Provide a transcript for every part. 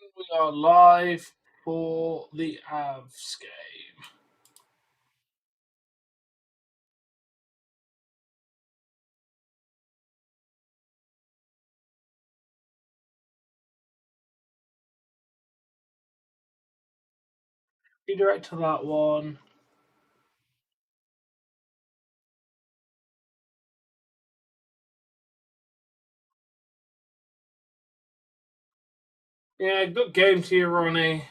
We are live for the Avs game. Redirect to that one. Yeah, good game to you, Ronnie.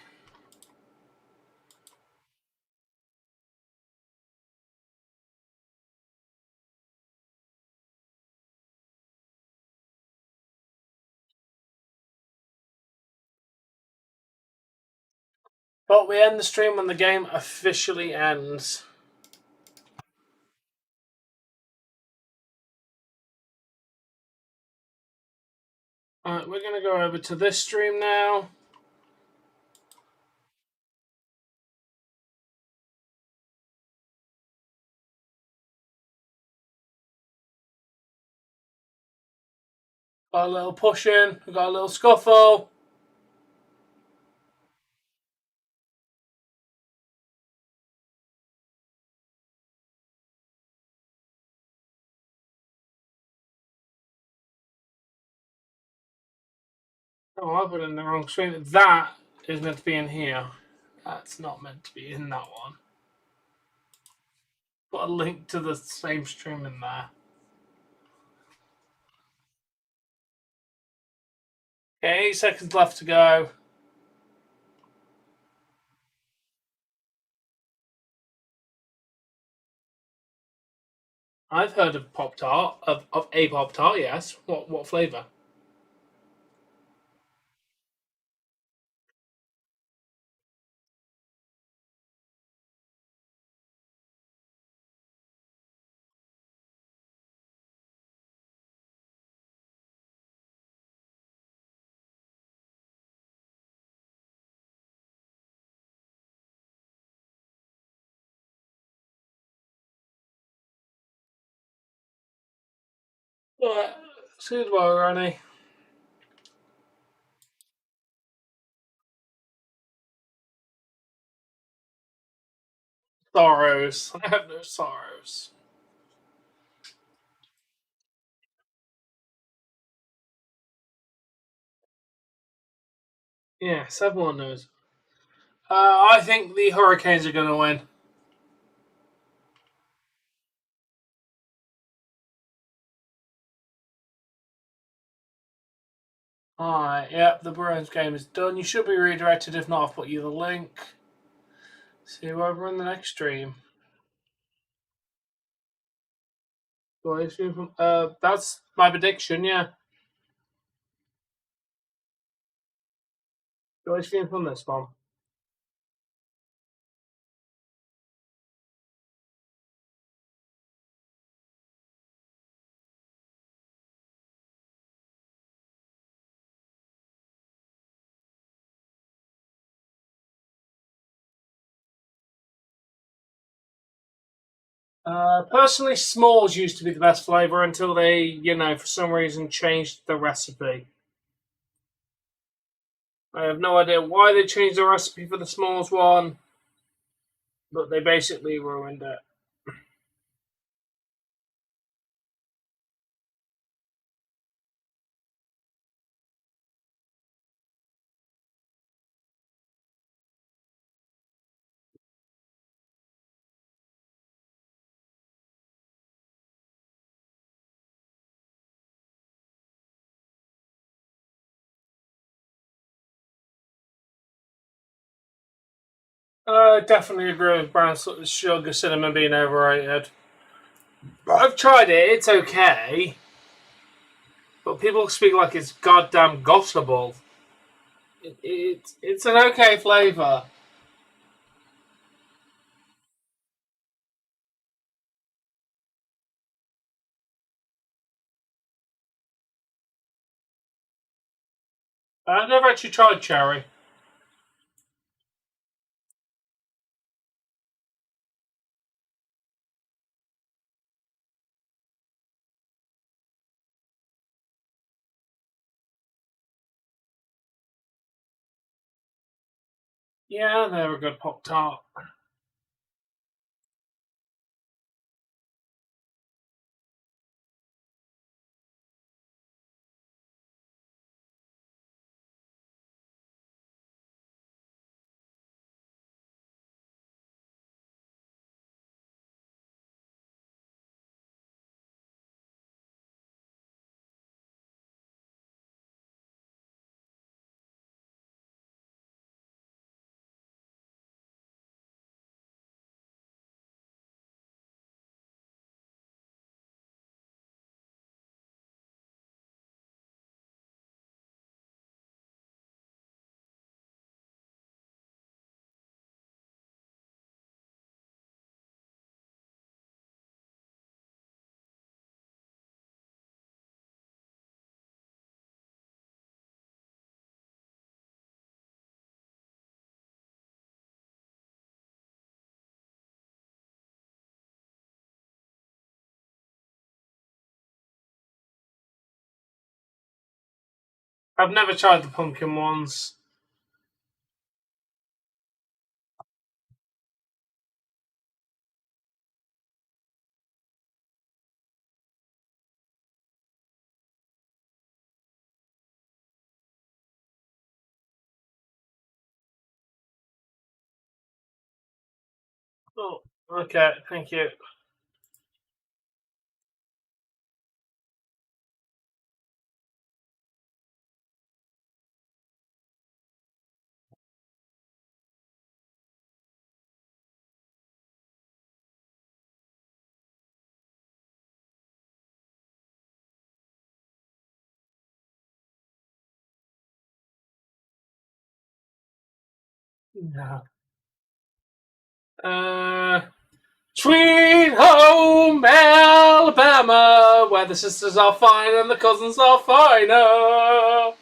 But we end the stream when the game officially ends. Alright, we're going to go over to this stream now. Got a little push in. We got a little scuffle. Oh, I put it in the wrong stream. That is meant to be in here. That's not meant to be in that one. Put a link to the same stream in there. Okay, 8 seconds left to go. I've heard of Pop-Tart, of a Pop-Tart, yes. What flavour? Right, see you tomorrow, Ronnie. Sorrows. I have no sorrows. Yes, everyone knows. I think the Hurricanes are going to win. Alright, yep, the Bruins game is done. You should be redirected. If not, I'll put you the link. See you over in the next stream. That's my prediction, yeah. Joyce stream from this one. Personally, s'mores used to be the best flavour until they, for some reason changed the recipe. I have no idea why they changed the recipe for the s'mores one, but they basically ruined it. I definitely agree with brown sugar cinnamon being overrated. I've tried it, it's okay. But people speak like it's goddamn gossable. It's an okay flavour. I've never actually tried cherry. Yeah, they're a good Pop Tart. I've never tried the pumpkin ones. Oh, okay, thank you. No. Sweet home Alabama, where the sisters are fine and the cousins are finer.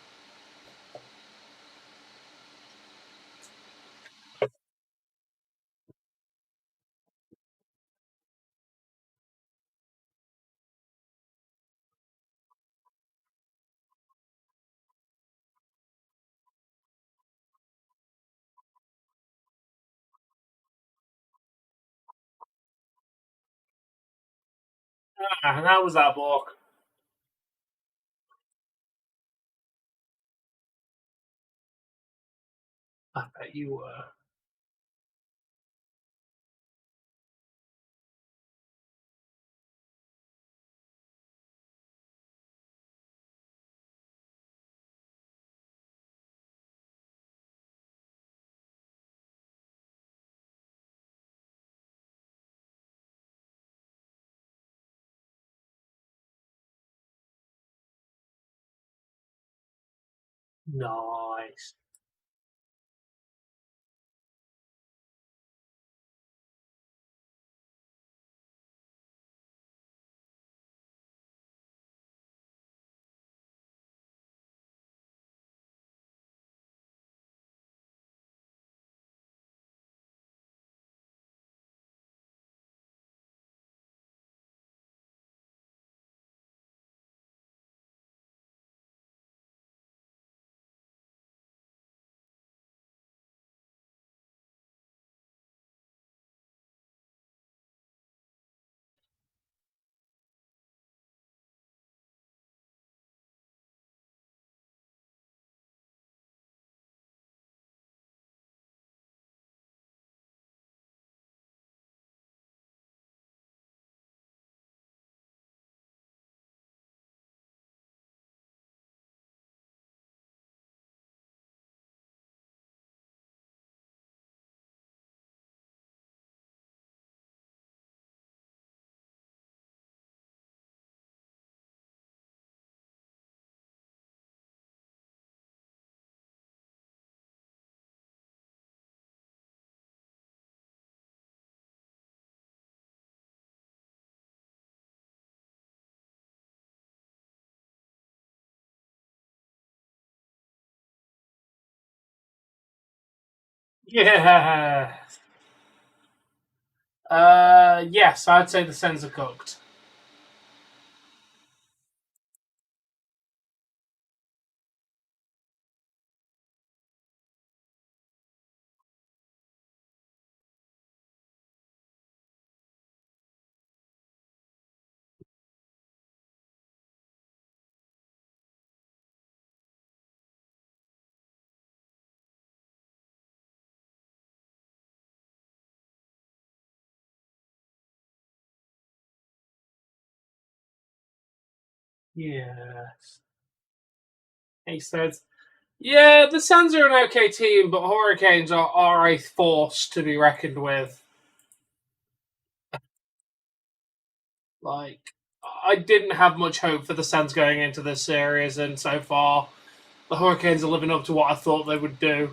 And how was that, Bork? I bet you were. Nice. Yeah. Yes, I'd say the Sens are cooked. Yes. He says, yeah, the Suns are an okay team, but Hurricanes are a force to be reckoned with. Like, I didn't have much hope for the Suns going into this series, and so far, the Hurricanes are living up to what I thought they would do.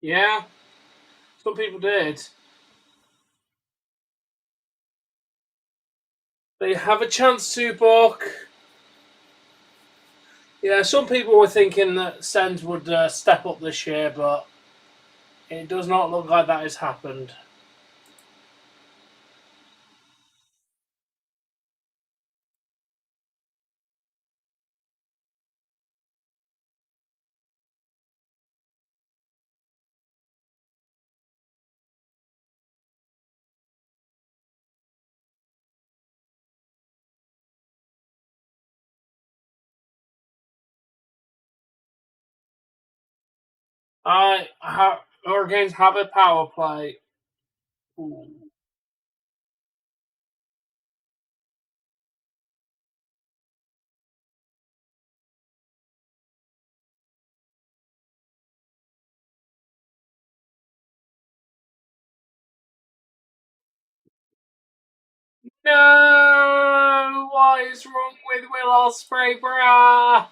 Yeah, some people did. They have a chance to, Bork. Yeah, some people were thinking that Sens would step up this year, but it does not look like that has happened. Hurricanes have a power play. Ooh. No! What is wrong with Will Ospreay, brah?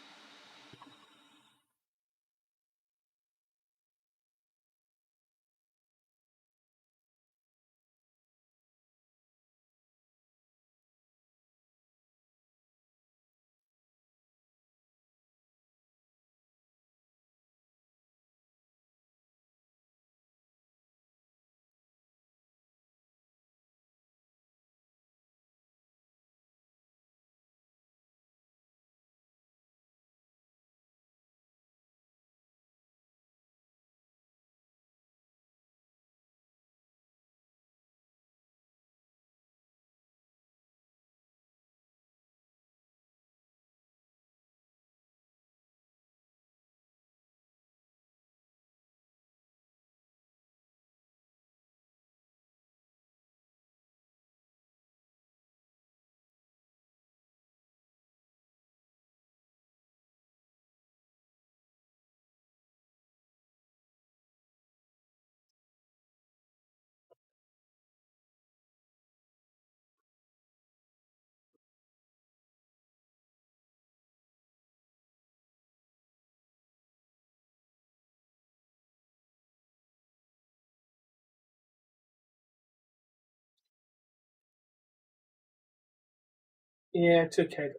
Yeah, it's okay.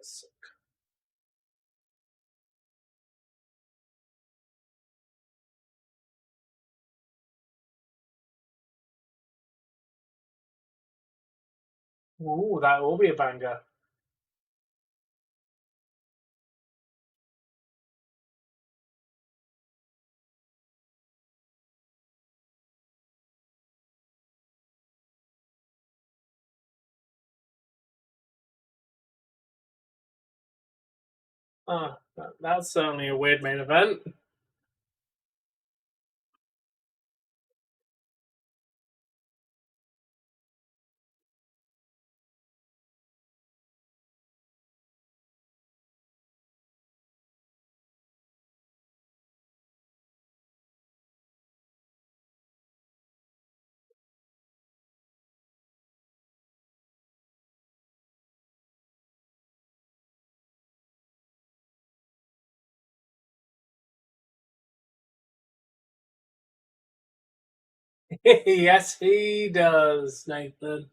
Ooh, that will be a banger. That's certainly a weird main event. Yes, he does, Nathan.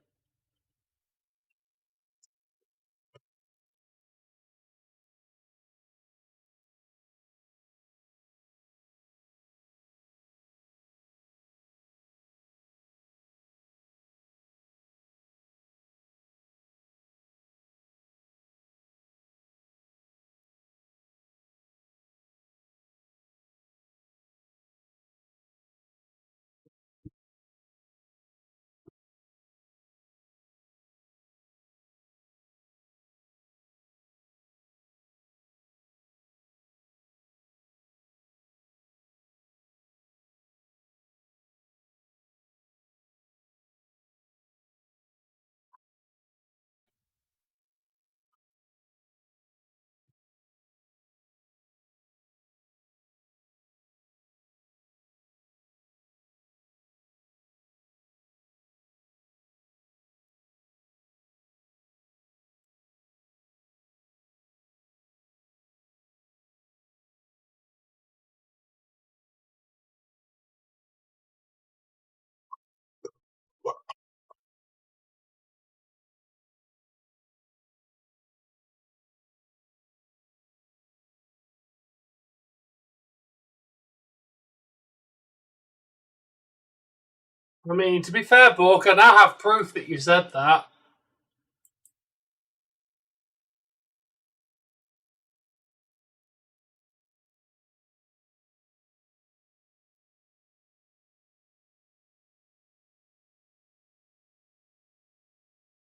I mean, to be fair, Bork, I now have proof that you said that.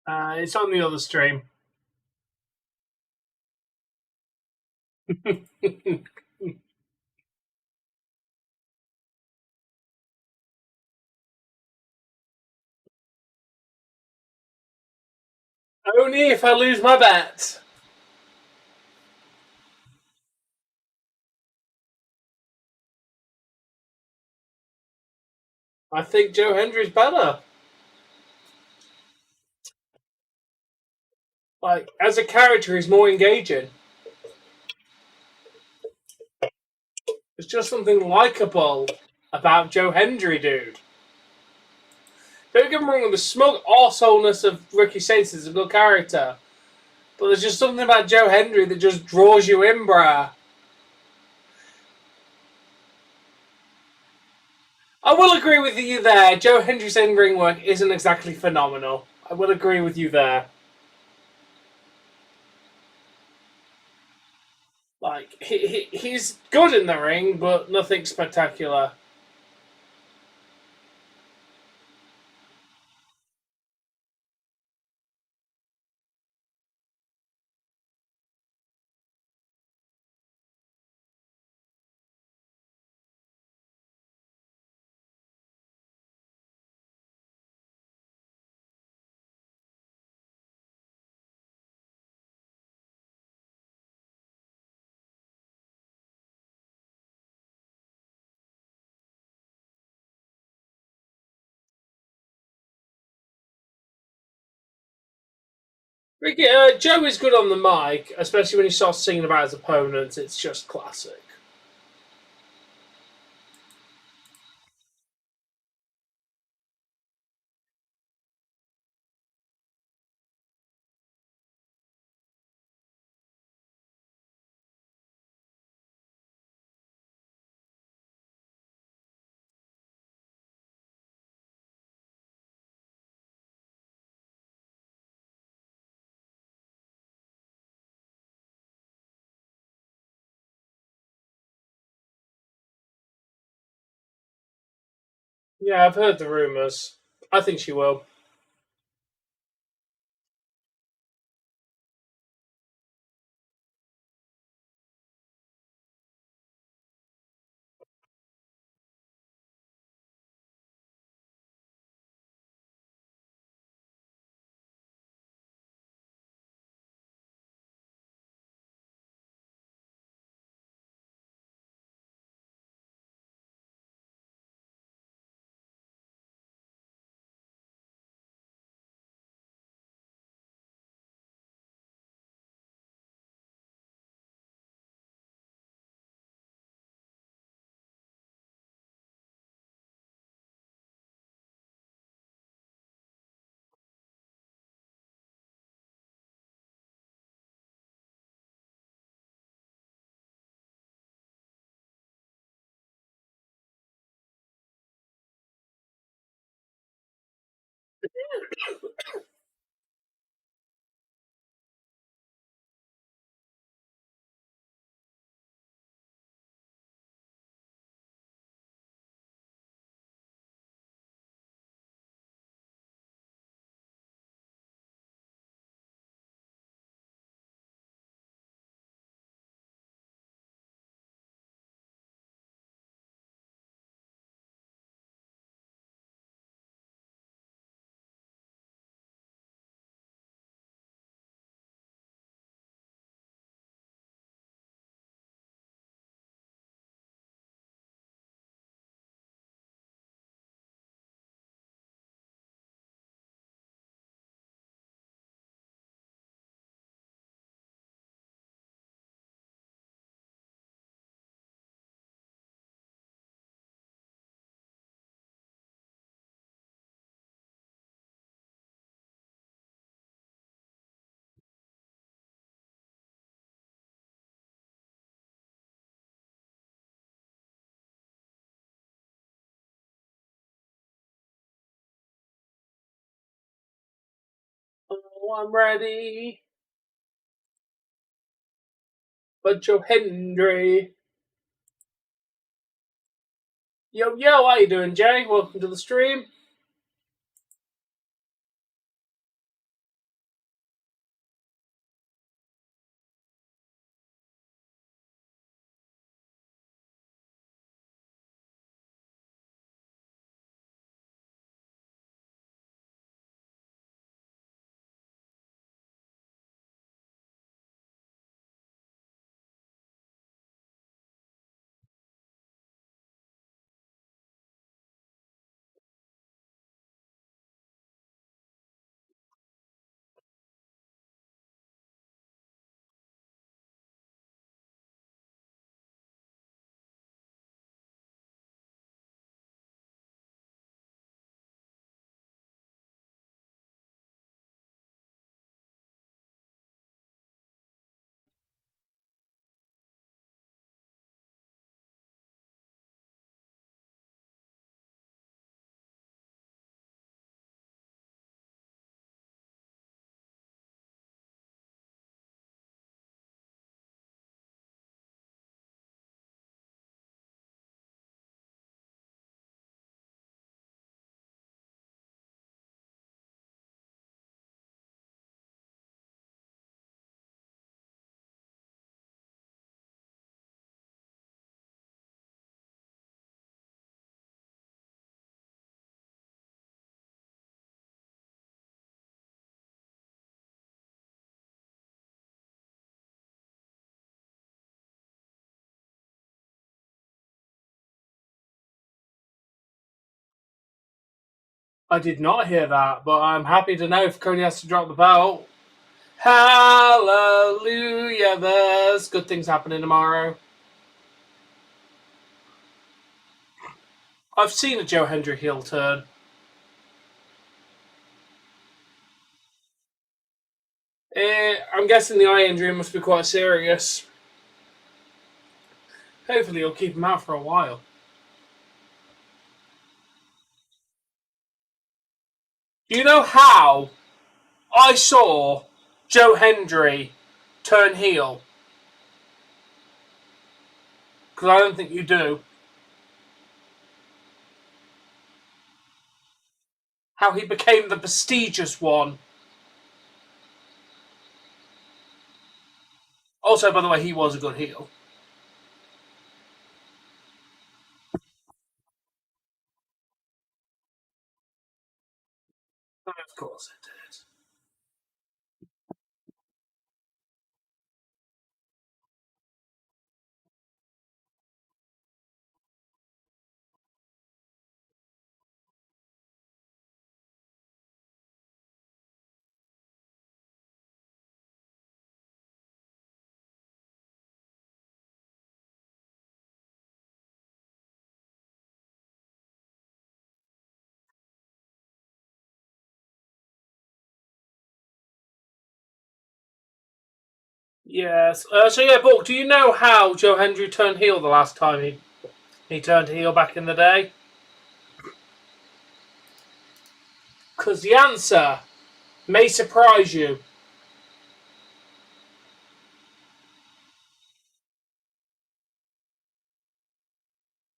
It's on the other stream. Only if I lose my bet. I think Joe Hendry's better. Like, as a character, he's more engaging. There's just something likable about Joe Hendry, dude. Don't get me wrong, the smug arseholeness of Ricky Saints is a good character. But there's just something about Joe Hendry that just draws you in, bruh. I will agree with you there. Joe Hendry's in-ring work isn't exactly phenomenal. I will agree with you there. Like, he's good in the ring, but nothing spectacular. Ricky, Joe is good on the mic, especially when he starts singing about his opponents. It's just classic. Yeah, I've heard the rumours. I think she will. I'm ready. But Joe Hendry. Yo, how you doing, Jay? Welcome to the stream. I did not hear that, but I'm happy to know if Cody has to drop the belt. Hallelujah, there's good things happening tomorrow. I've seen a Joe Hendry heel turn. I'm guessing the eye injury must be quite serious. Hopefully he'll keep him out for a while. Do you know how I saw Joe Hendry turn heel? Because I don't think you do. How he became the prestigious one. Also, by the way, he was a good heel. Of course it did. Yes. Bork, do you know how Joe Hendry turned heel the last time he turned heel back in the day? Because the answer may surprise you.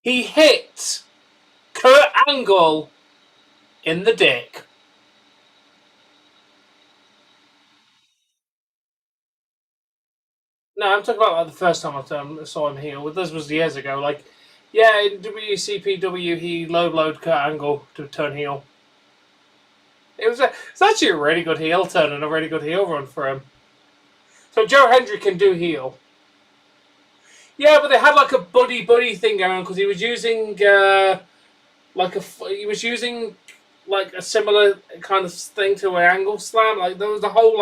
He hit Kurt Angle in the dick. No, I'm talking about like the first time I saw him heel. This was years ago. Yeah, in WCPW, he low-blowed Kurt Angle to turn heel. It's actually a really good heel turn and a really good heel run for him. So Joe Hendry can do heel. Yeah, but they had like a buddy thing going on because he was using like a similar kind of thing to an angle slam. Like there was a whole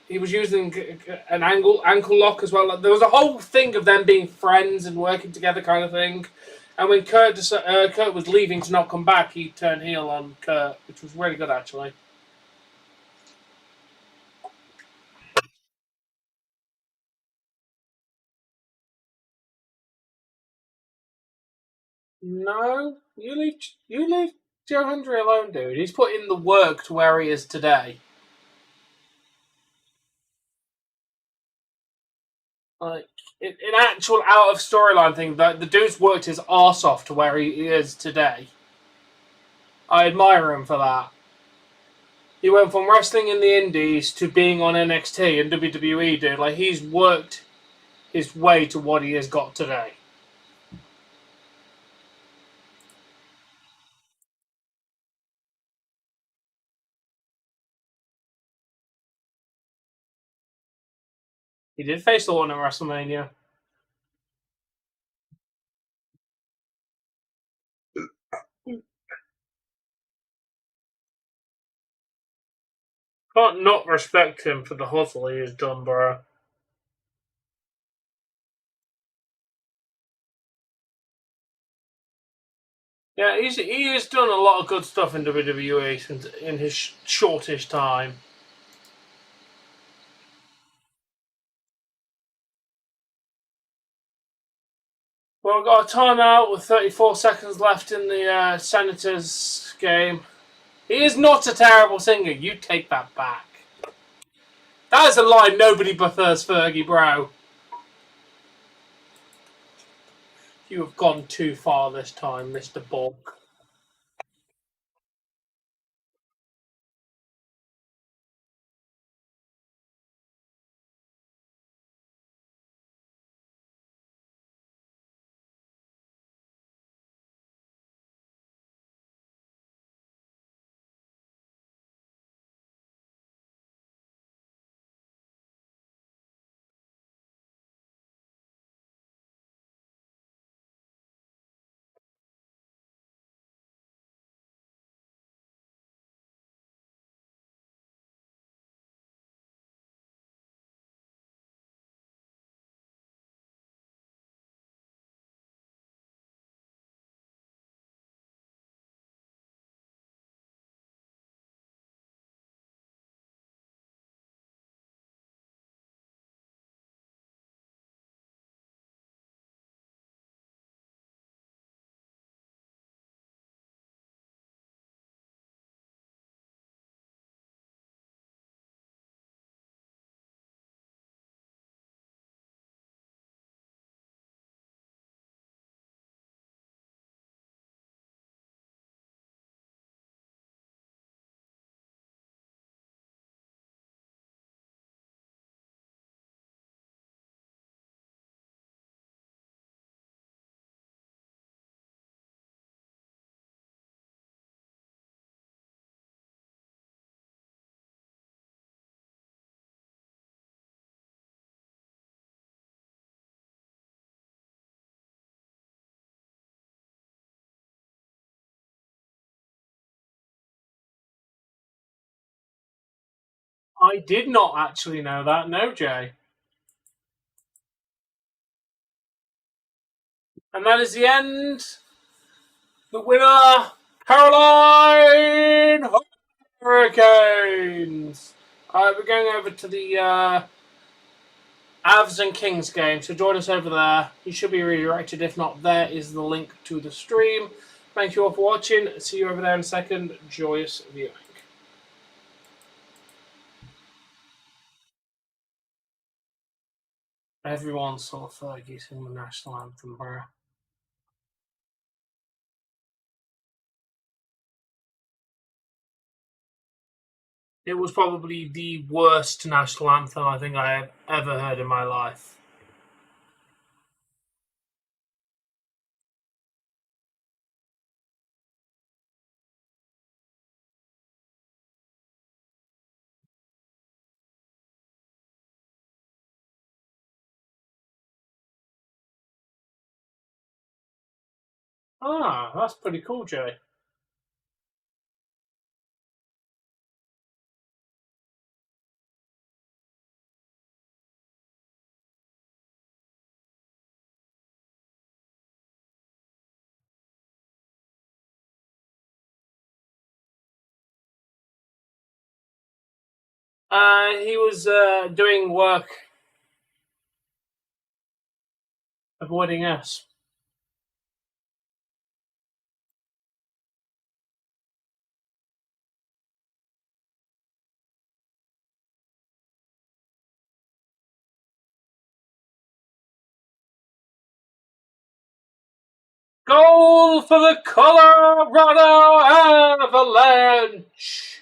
he was using an ankle lock as well. Like, there was a whole thing of them being friends and working together kind of thing. And when Kurt was leaving to not come back, he turned heel on Kurt, which was really good actually. No, you leave Joe Hendry alone, dude. He's put in the work to where he is today. Like, in actual out of storyline thing, the dude's worked his arse off to where he is today. I admire him for that. He went from wrestling in the Indies to being on NXT and WWE, dude. Like, he's worked his way to what he has got today. He did face the one at WrestleMania. Can't not respect him for the hustle he has done, bro. Yeah, he has done a lot of good stuff in WWE since in his shortish time. Well, we've got a timeout with 34 seconds left in the Senators game. He is not a terrible singer. You take that back. That is a line nobody prefers Fergie, bro. You have gone too far this time, Mr. Bork. I did not actually know that. No, Jay. And that is the end. The winner, Caroline Hurricanes. We're going over to the Avs and Kings game, so join us over there. You should be redirected. If not, there is the link to the stream. Thank you all for watching. See you over there in a second. Joyous viewing. Everyone saw Fergie sing the national anthem, bro. It was probably the worst national anthem I think I have ever heard in my life. Ah, that's pretty cool, Jay. He was doing work avoiding us. Goal for the Colorado Avalanche!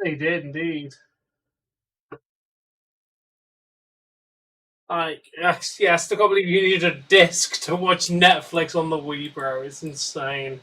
They did indeed. Yes, I still can't believe you need a disc to watch Netflix on the Wii, bro. It's insane.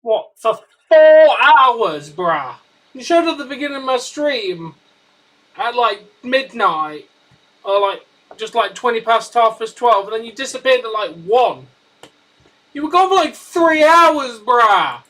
What, for 4 hours, bruh? You showed at the beginning of my stream at like midnight, or like just like 20 past half past 12, and then you disappeared at like 1. You were gone for like 3 hours, bruh!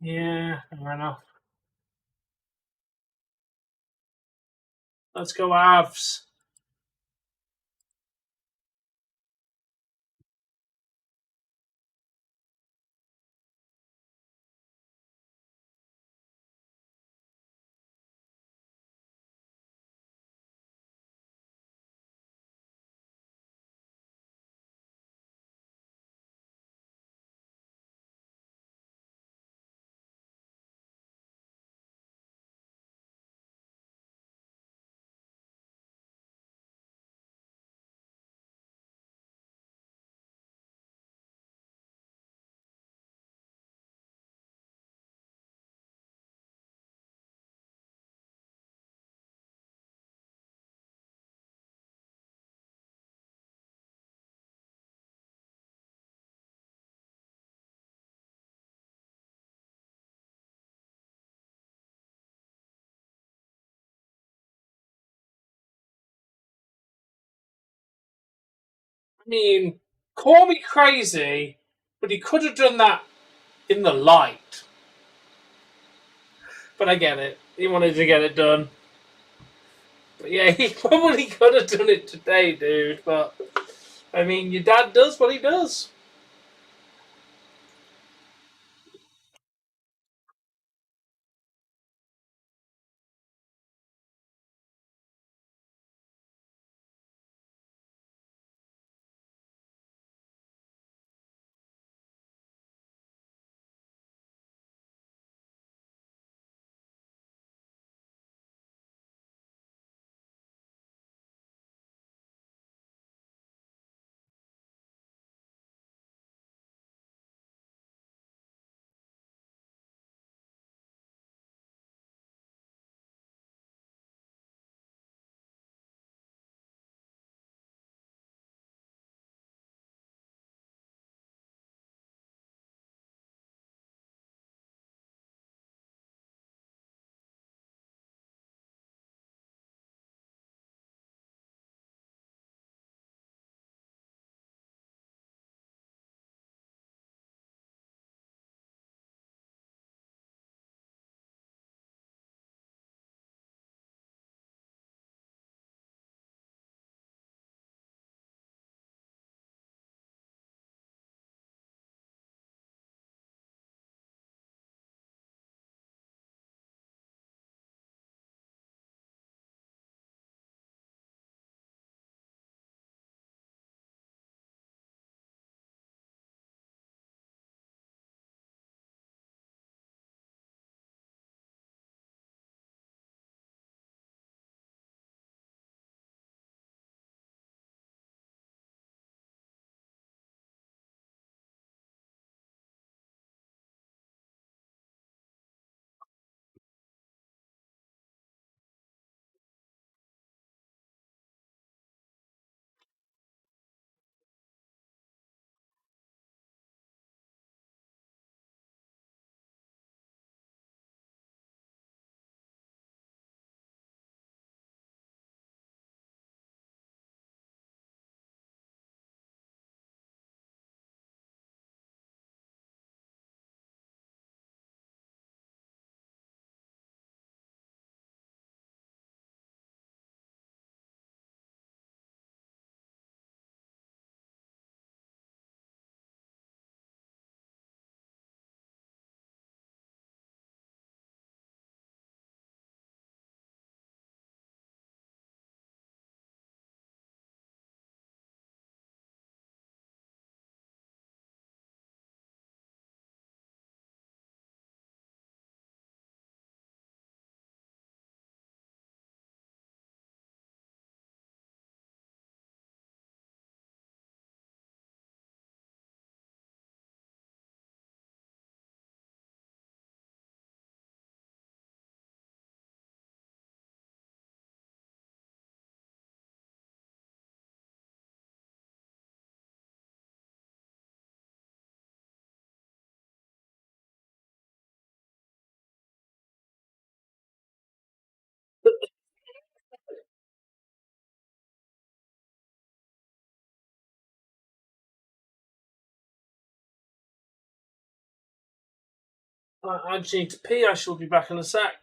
Yeah, fair enough. Let's go Avs. I mean, call me crazy, but he could have done that in the light. But I get it. He wanted to get it done. But yeah, he probably could have done it today, dude. But I mean, your dad does what he does. I just need to pee. I shall be back in a sec.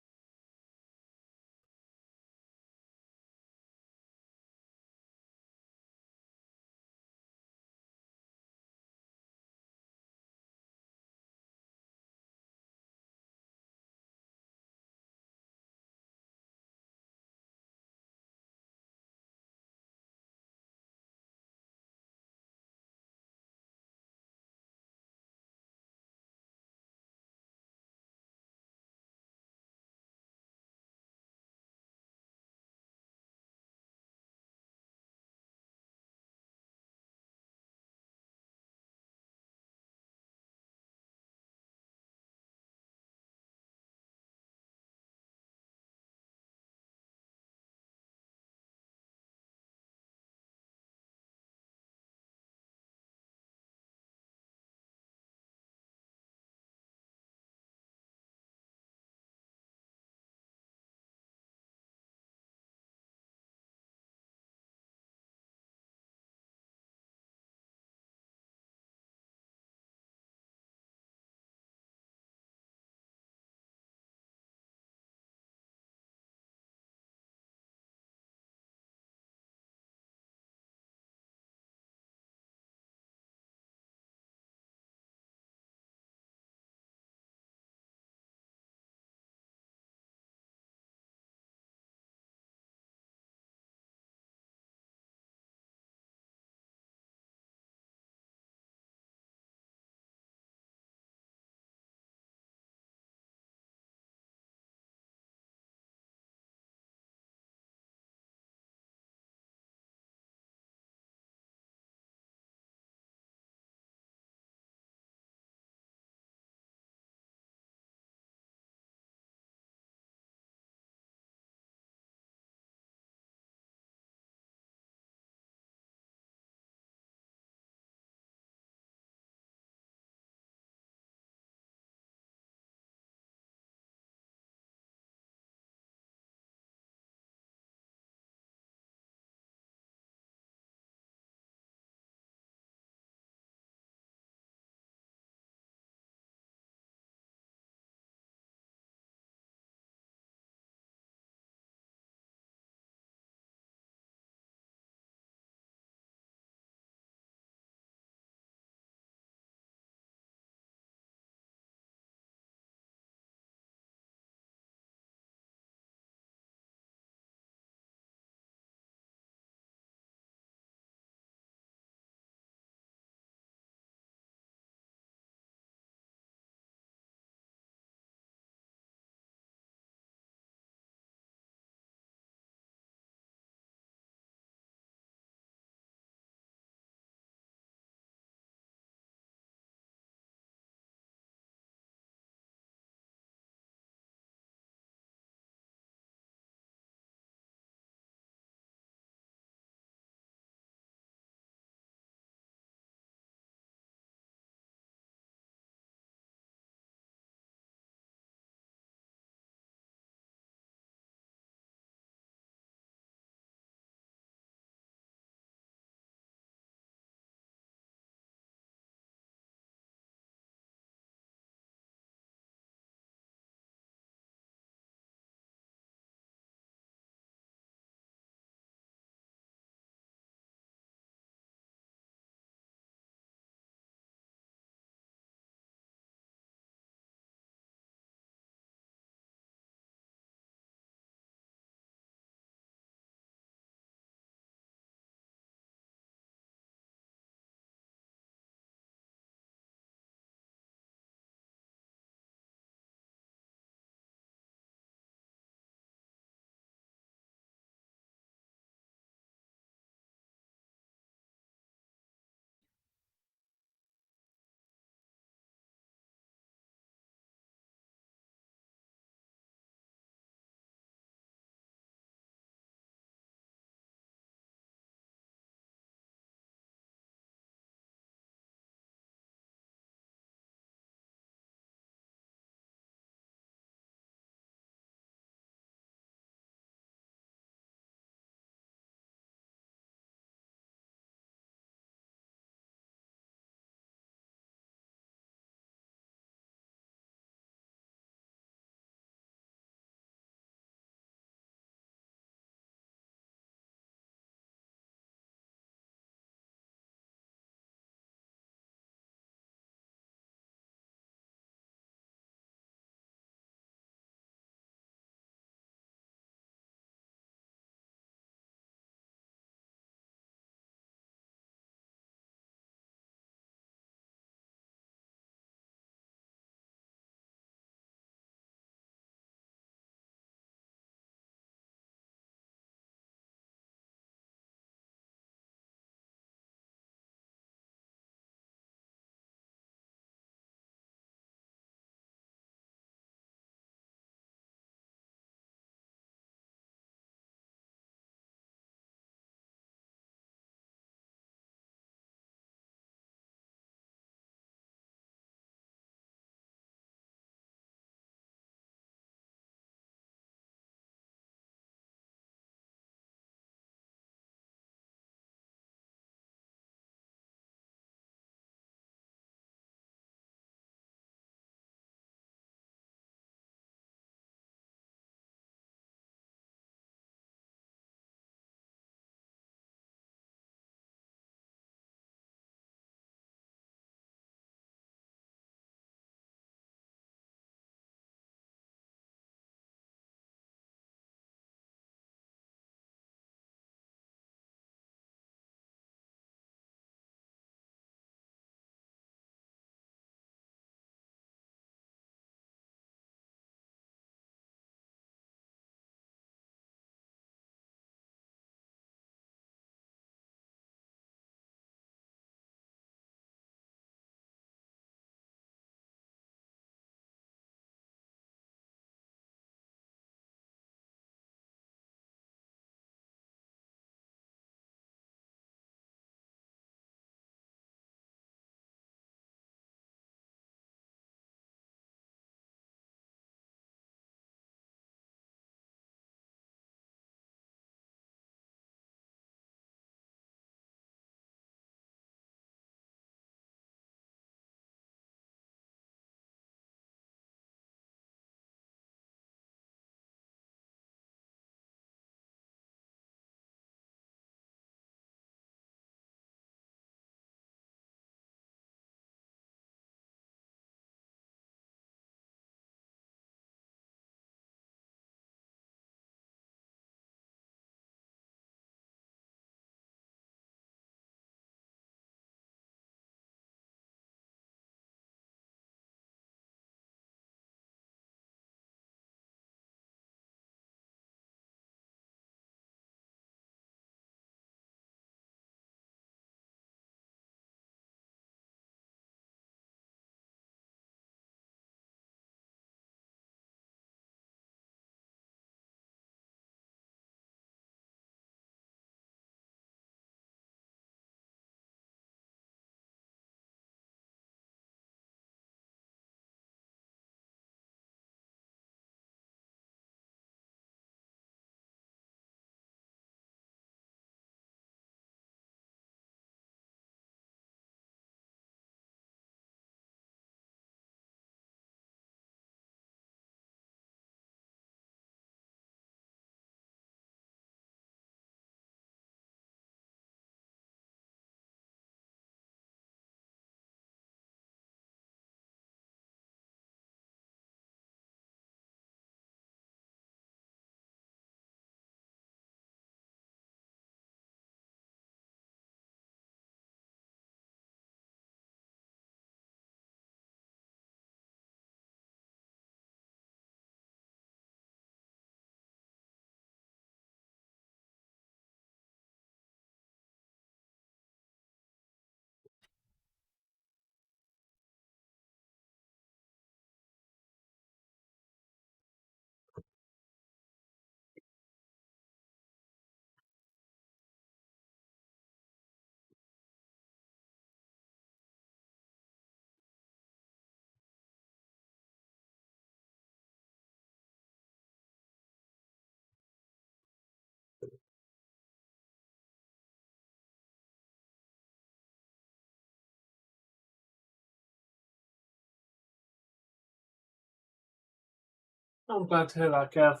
I'm glad to hear that, Kev.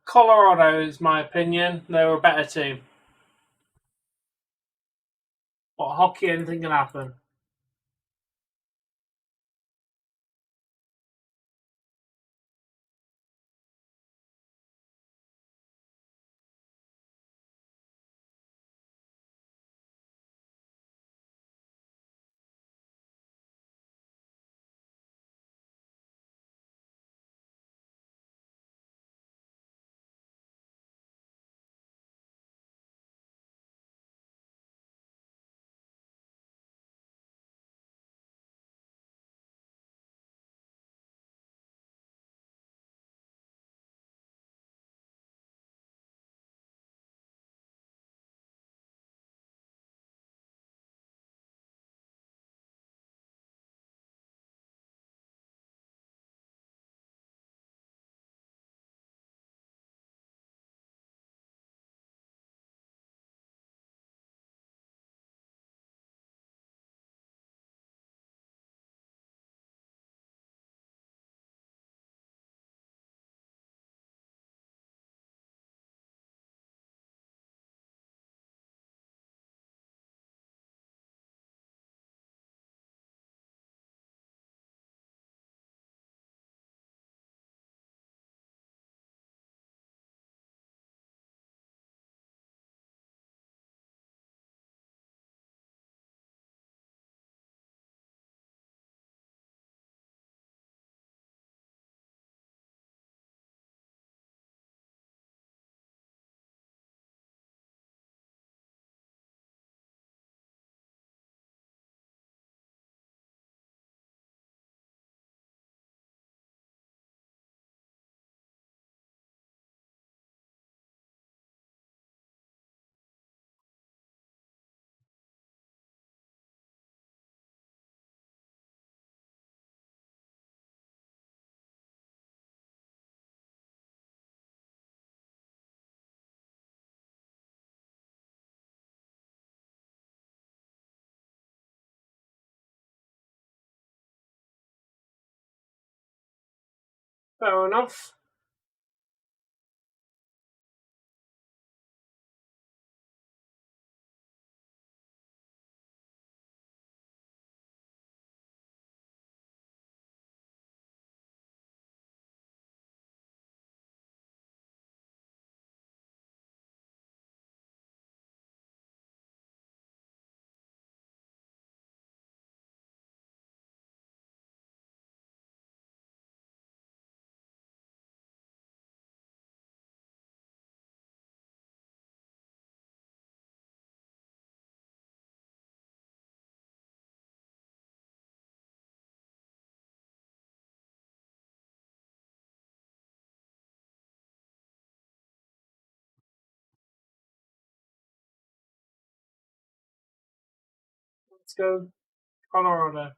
Colorado is my opinion. They were a better team. But hockey, anything can happen. Fair enough. Let's go Colorado.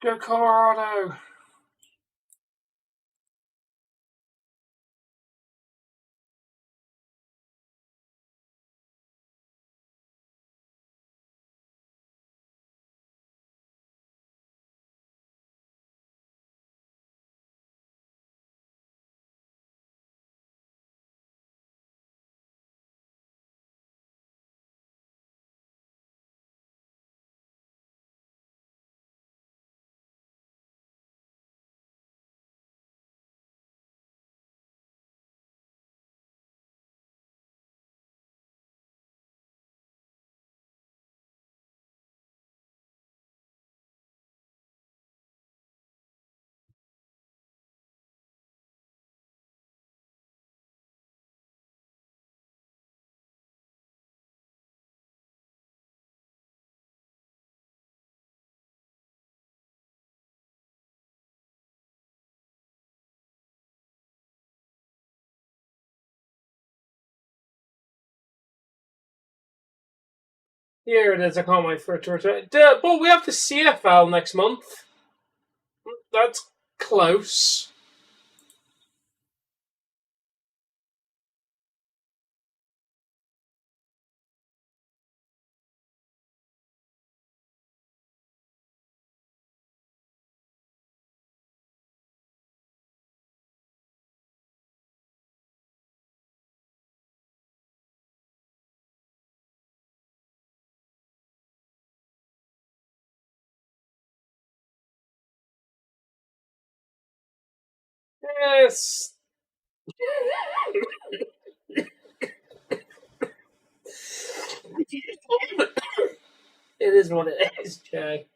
Go Colorado. Here it is. I can't wait for it to return. But we have the CFL next month. That's close. Yes. It is what it is, Jay.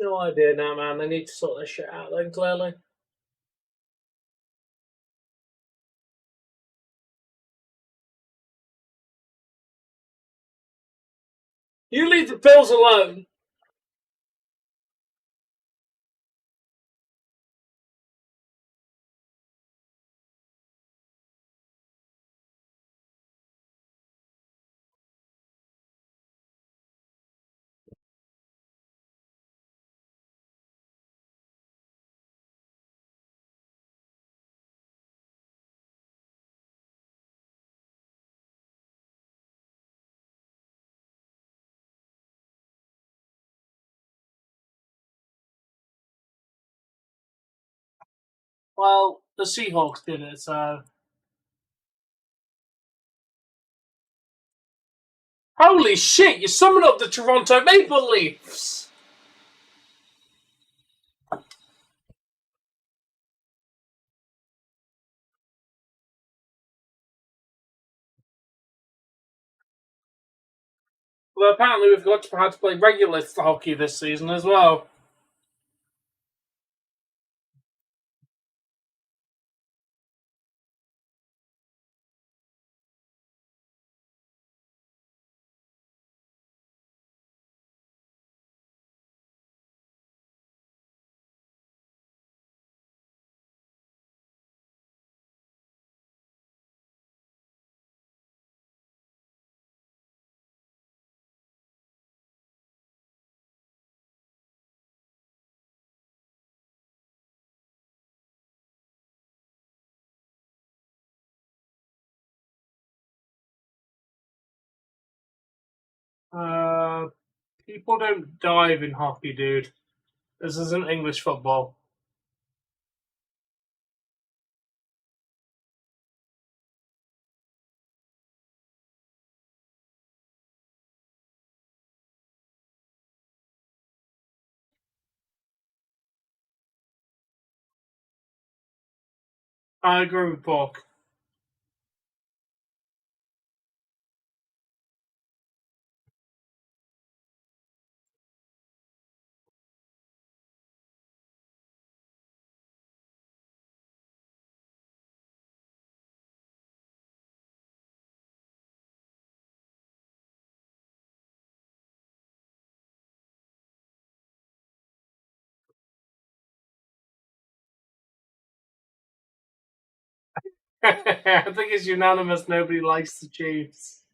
No idea now, man. They need to sort this shit out then, clearly. You leave the Bills alone. Well, the Seahawks did it, so. Holy shit, you summoned up the Toronto Maple Leafs! Well, apparently we've got to how to play regular hockey this season as well. People don't dive in hockey, dude. This isn't English football. I agree with Bork. I think it's unanimous. Nobody likes the Chiefs.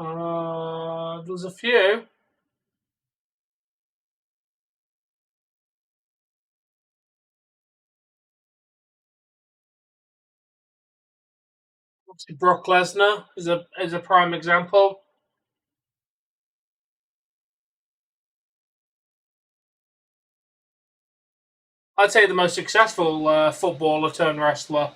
Uh, there's a few. Obviously, Brock Lesnar is a prime example. I'd say the most successful footballer turned wrestler.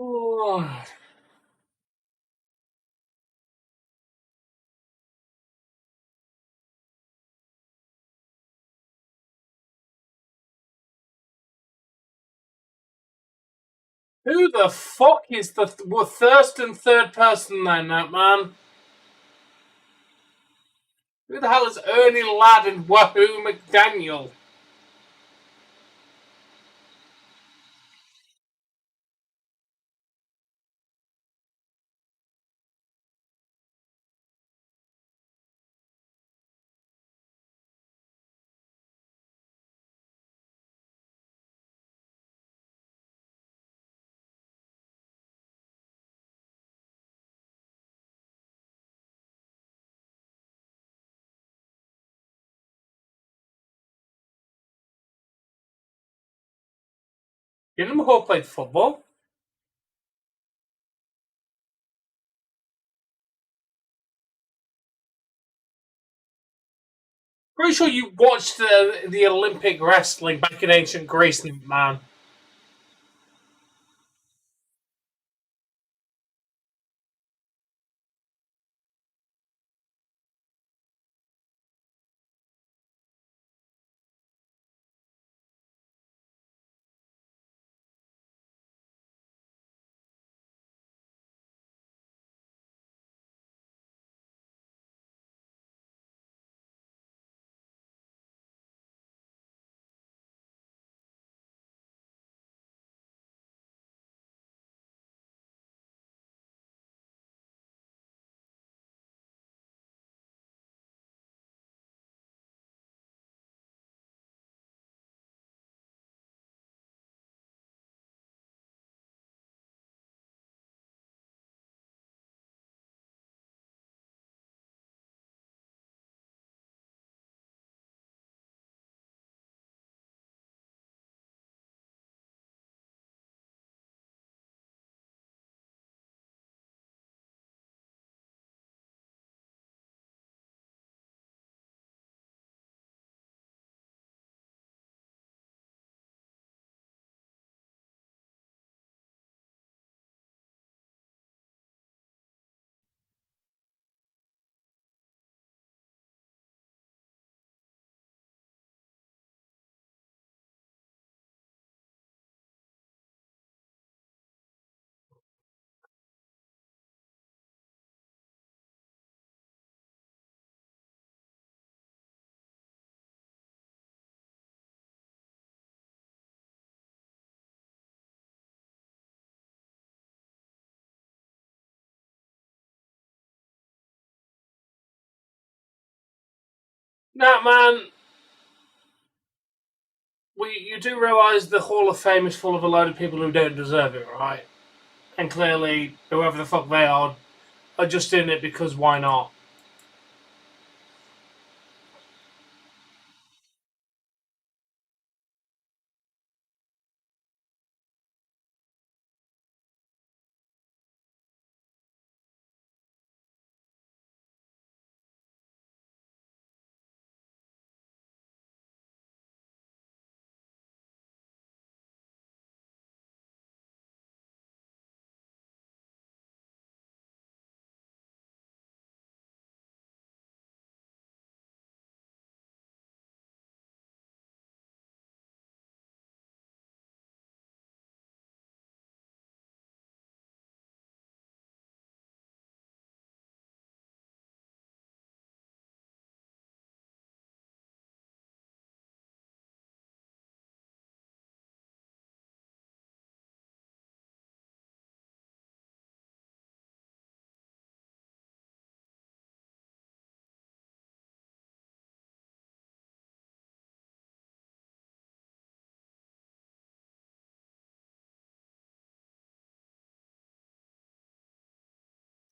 Oh. Who the fuck is the Thurston third person then, that man? Who the hell is Ernie Ladd and Wahoo McDaniel? Gillian McCall played football. Pretty sure you watched the Olympic wrestling back in ancient Greece, man. Now, man, you do realise the Hall of Fame is full of a load of people who don't deserve it, right? And clearly, whoever the fuck they are just in it because why not?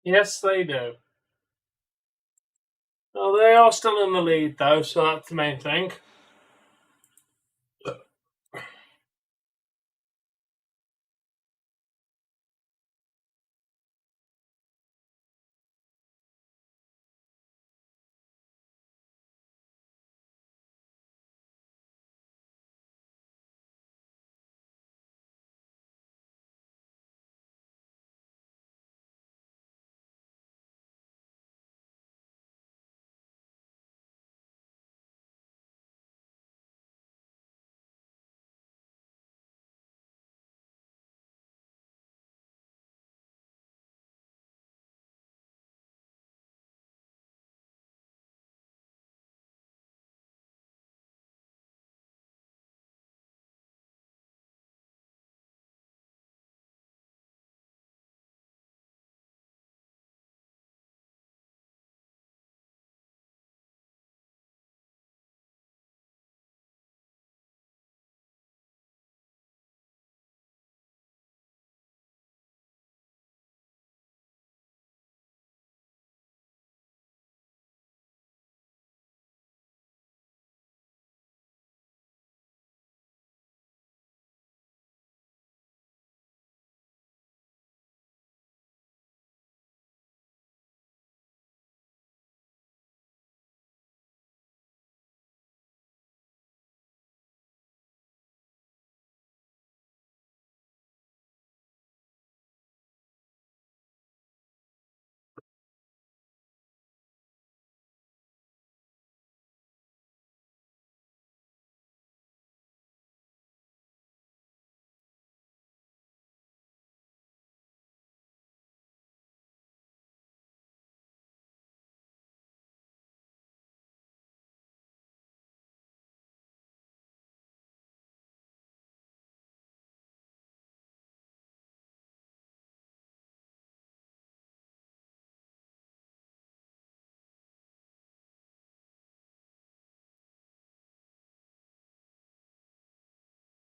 Yes, they do. Well, they are still in the lead, though, so that's the main thing.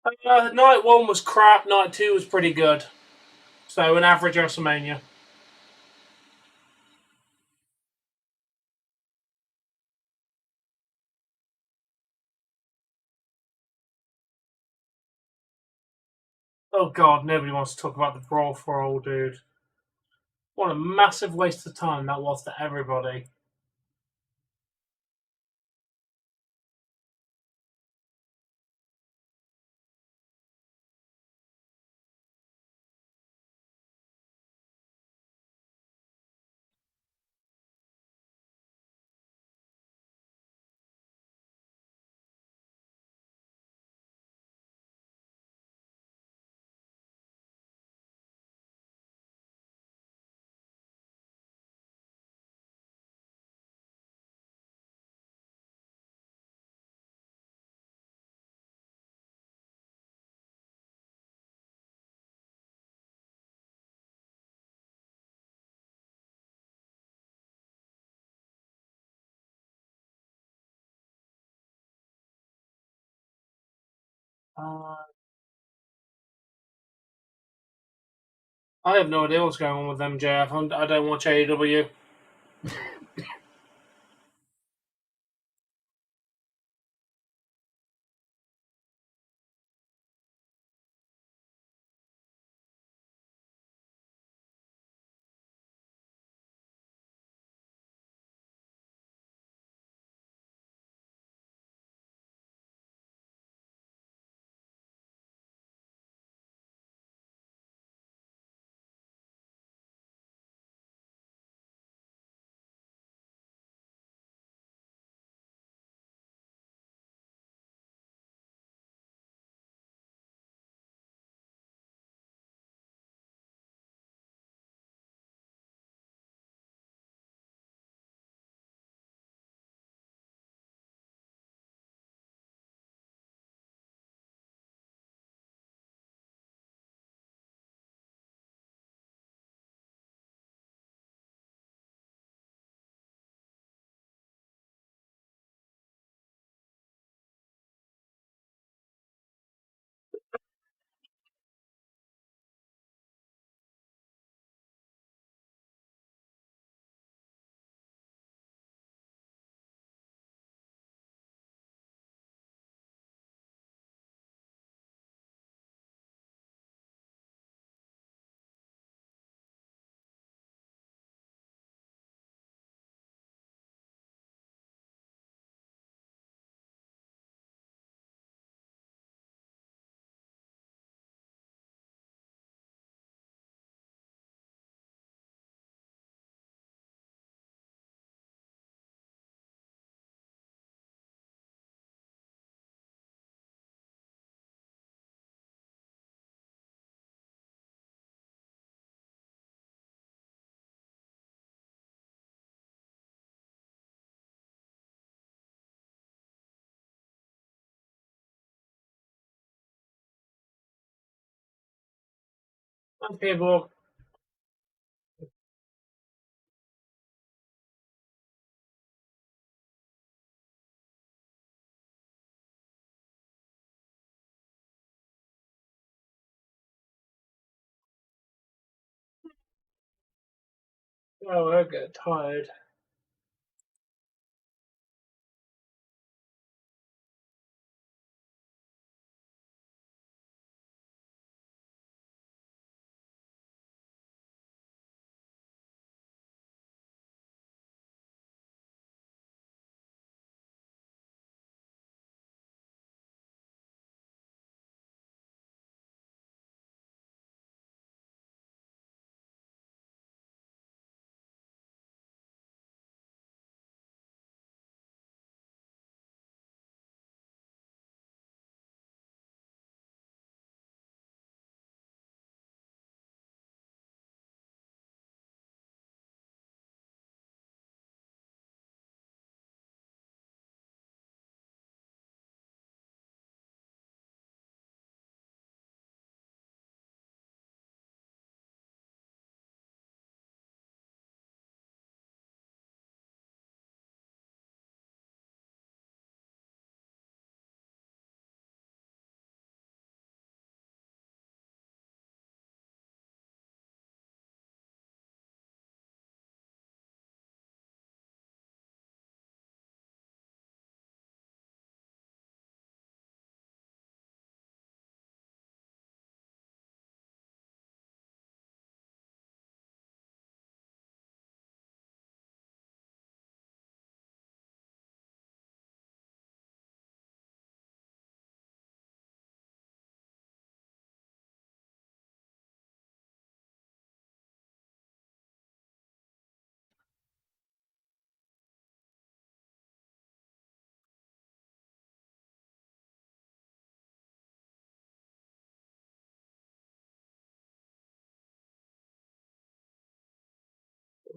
Night 1 was crap, night 2 was pretty good. So, an average WrestleMania. Oh god, nobody wants to talk about the Brawl for All, dude. What a massive waste of time that was to everybody. I have no idea what's going on with MJF. I don't watch AEW. Okay, Bork. Oh, I get tired.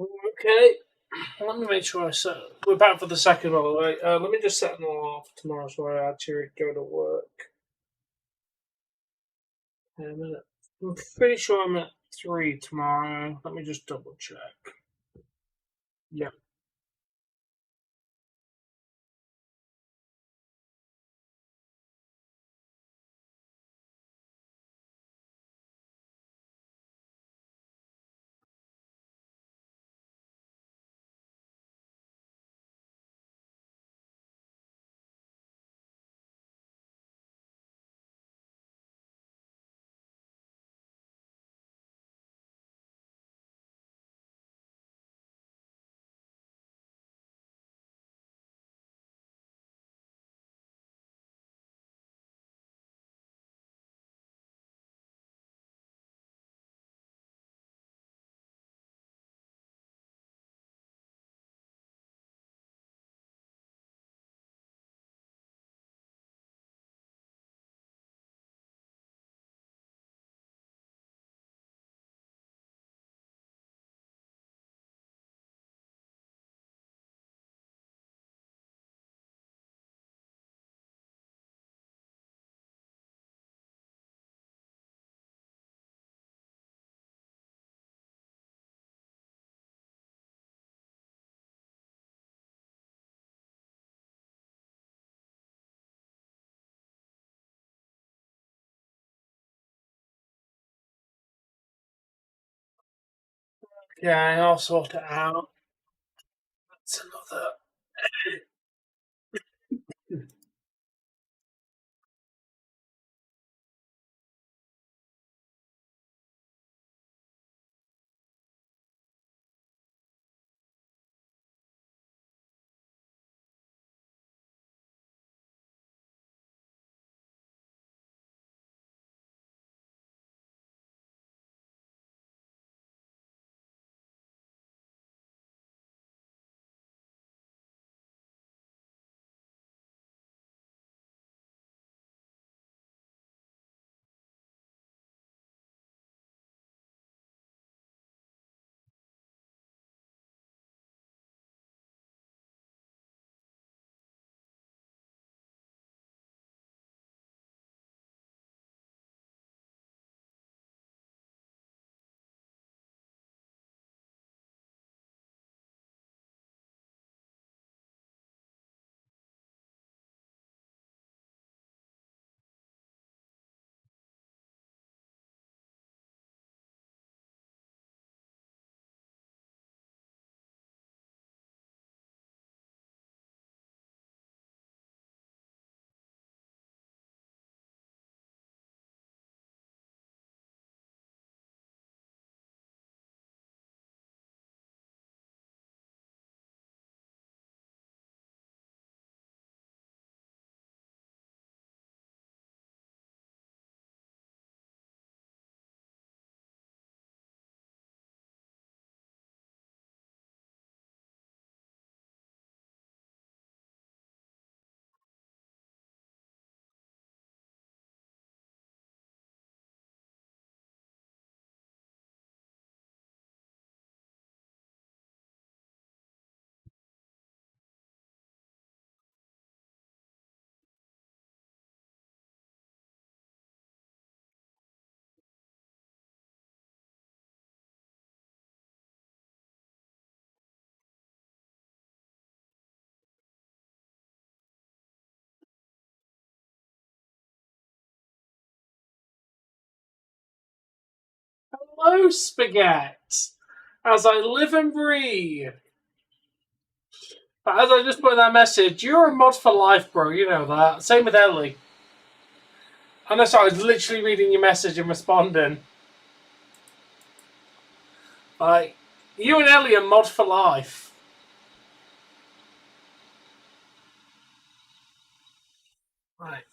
Okay. Let me make sure I set. We're back for the second one, right? Let me just set an alarm for tomorrow so I actually go to work. In a minute. I'm pretty sure I'm at 3 tomorrow. Let me just double check. Yep. Yeah, I'll sort it out. That's another. Hello, Spaghetti. As I live and breathe. But as I just put in that message, you're a mod for life, bro. You know that. Same with Ellie. I know, sorry, I was literally reading your message and responding. Like, you and Ellie are mod for life. Right.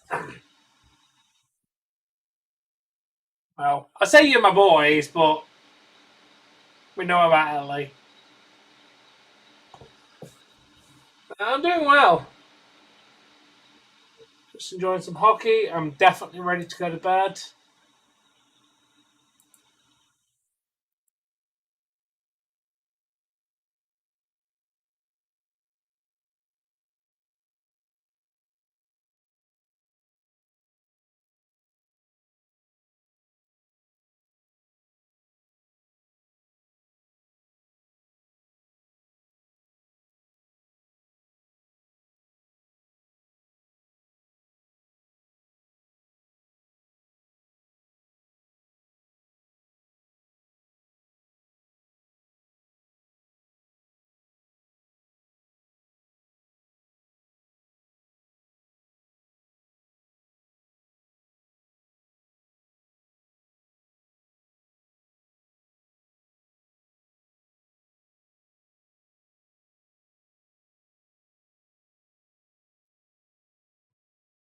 Well, I say you're my boys, but we know about Ellie. I'm doing well. Just enjoying some hockey. I'm definitely ready to go to bed.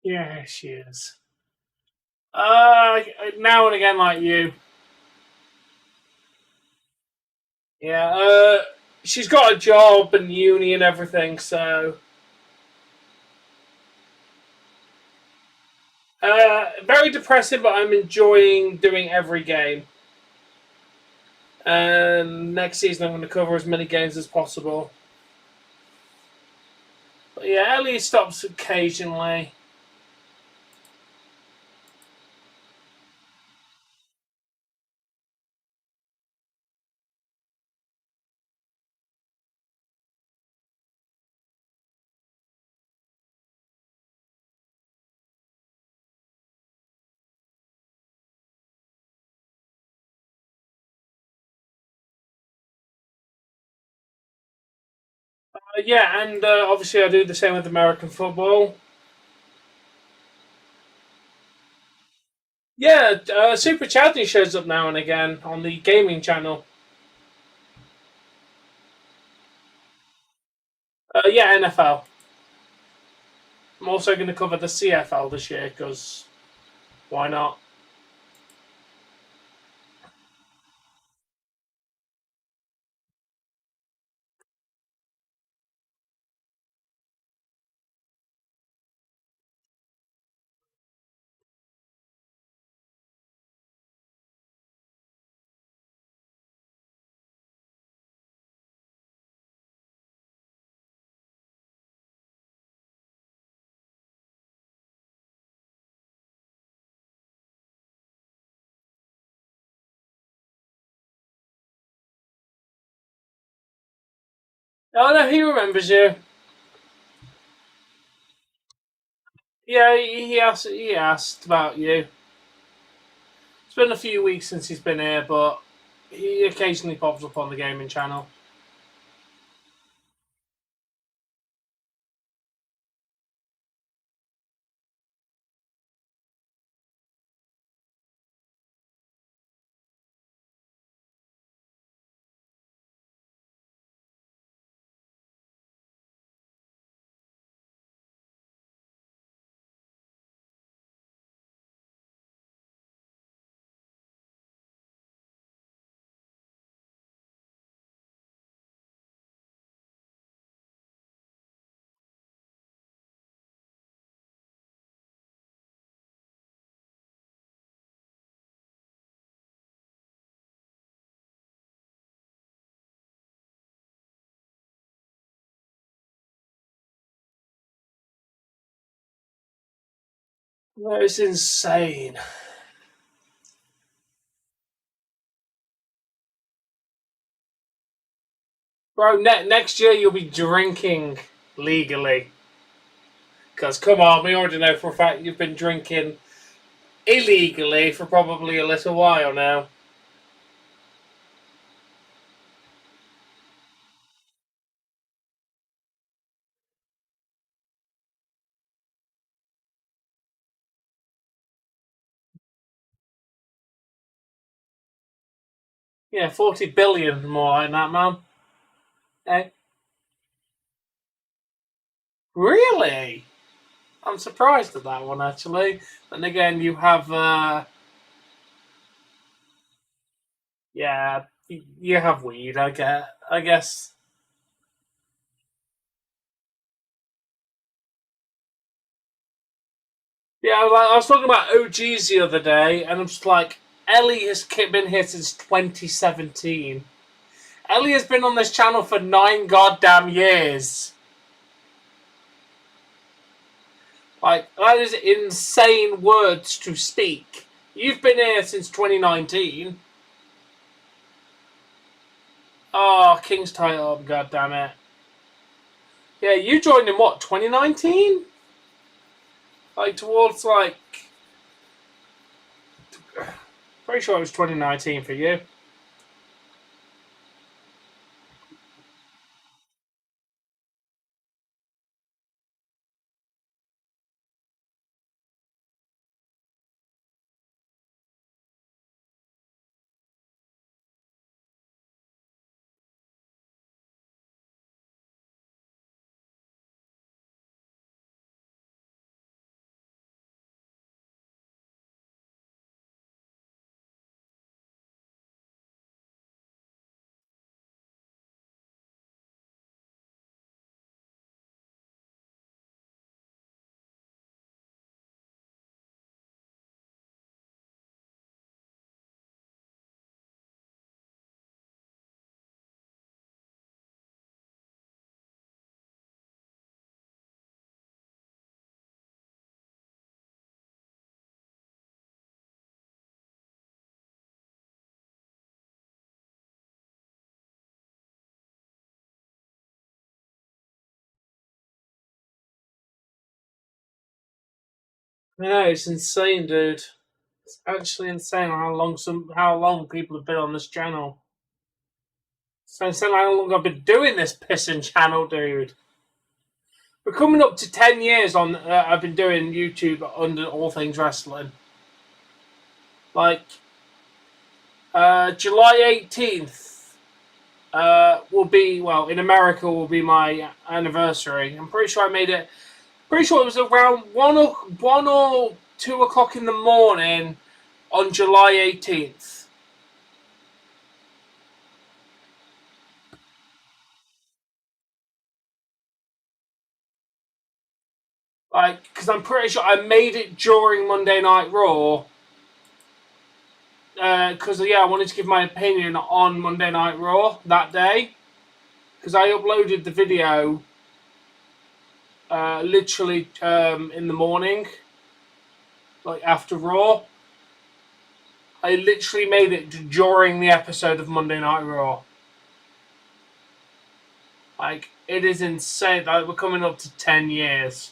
Yeah, she is. Now and again, like you. Yeah, she's got a job and uni and everything, so very depressing. But I'm enjoying doing every game. And next season, I'm going to cover as many games as possible. But yeah, Ellie stops occasionally. Yeah, and obviously I do the same with American football. Yeah, Super Chatty shows up now and again on the gaming channel. Yeah, NFL. I'm also going to cover the CFL this year because why not? Oh no, he remembers you. Yeah, he asked about you. It's been a few weeks since he's been here, but he occasionally pops up on the gaming channel. No, it's insane. Bro, next year you'll be drinking legally. Because, come on, we already know for a fact you've been drinking illegally for probably a little while now. Yeah, 40 billion more like that, man. Eh, really? I'm surprised at that one, actually. And again, you have, yeah, you have weed, I guess. Yeah, I was talking about OGs the other day, and I'm just like, Ellie has been here since 2017. Ellie has been on this channel for 9 goddamn years. Like, that is insane words to speak. You've been here since 2019. Oh, King's title, god damn it. Yeah, you joined in what, 2019? Like, towards, like... Pretty sure it was 2019 for you. I know, it's insane, dude. It's actually insane how long people have been on this channel. It's insane how long I've been doing this pissing channel, dude. We're coming up to 10 years on. I've been doing YouTube under All Things Wrestling. Like, July 18th will be, well, in America will be my anniversary. I'm pretty sure I made it. Pretty sure it was around 1 or 2 o'clock in the morning on July 18th. Like, because I'm pretty sure I made it during Monday Night Raw. Because, I wanted to give my opinion on Monday Night Raw that day. Because I uploaded the video literally in the morning, like after Raw. I literally made it during the episode of Monday Night Raw. Like, it is insane. Like, we're coming up to 10 years.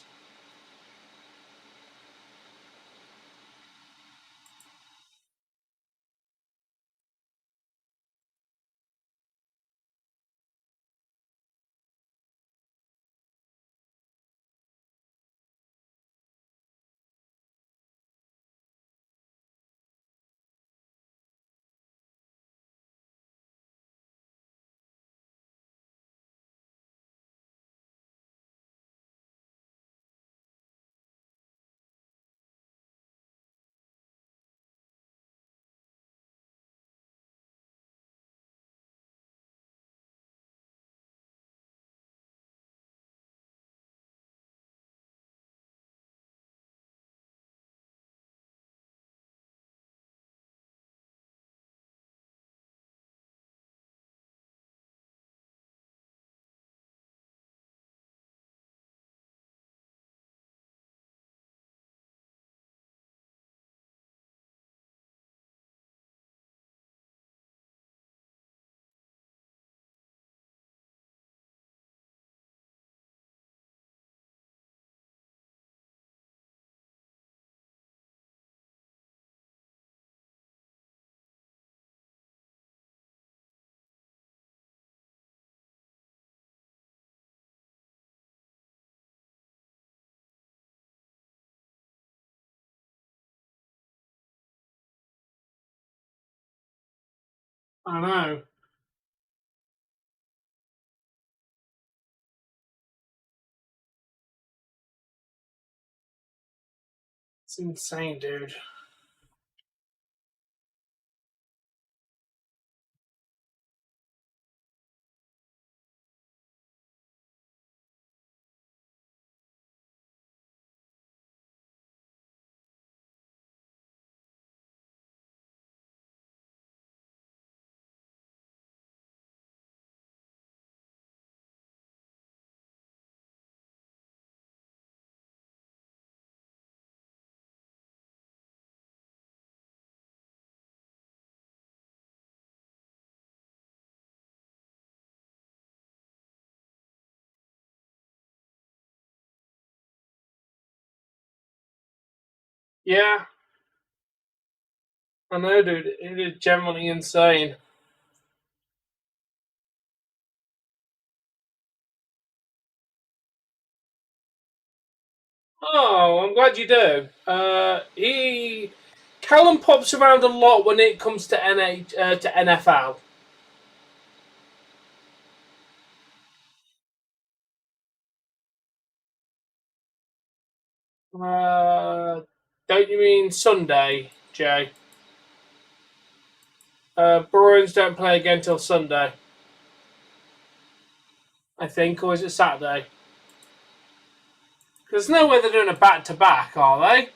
I know. It's insane, dude. Yeah, I know, dude. It is generally insane. Oh, I'm glad you do. Callum pops around a lot when it comes to to NFL. Don't you mean Sunday, Jay? Bruins don't play again till Sunday, I think, or is it Saturday? Because there's no way they're doing a back to back, are they?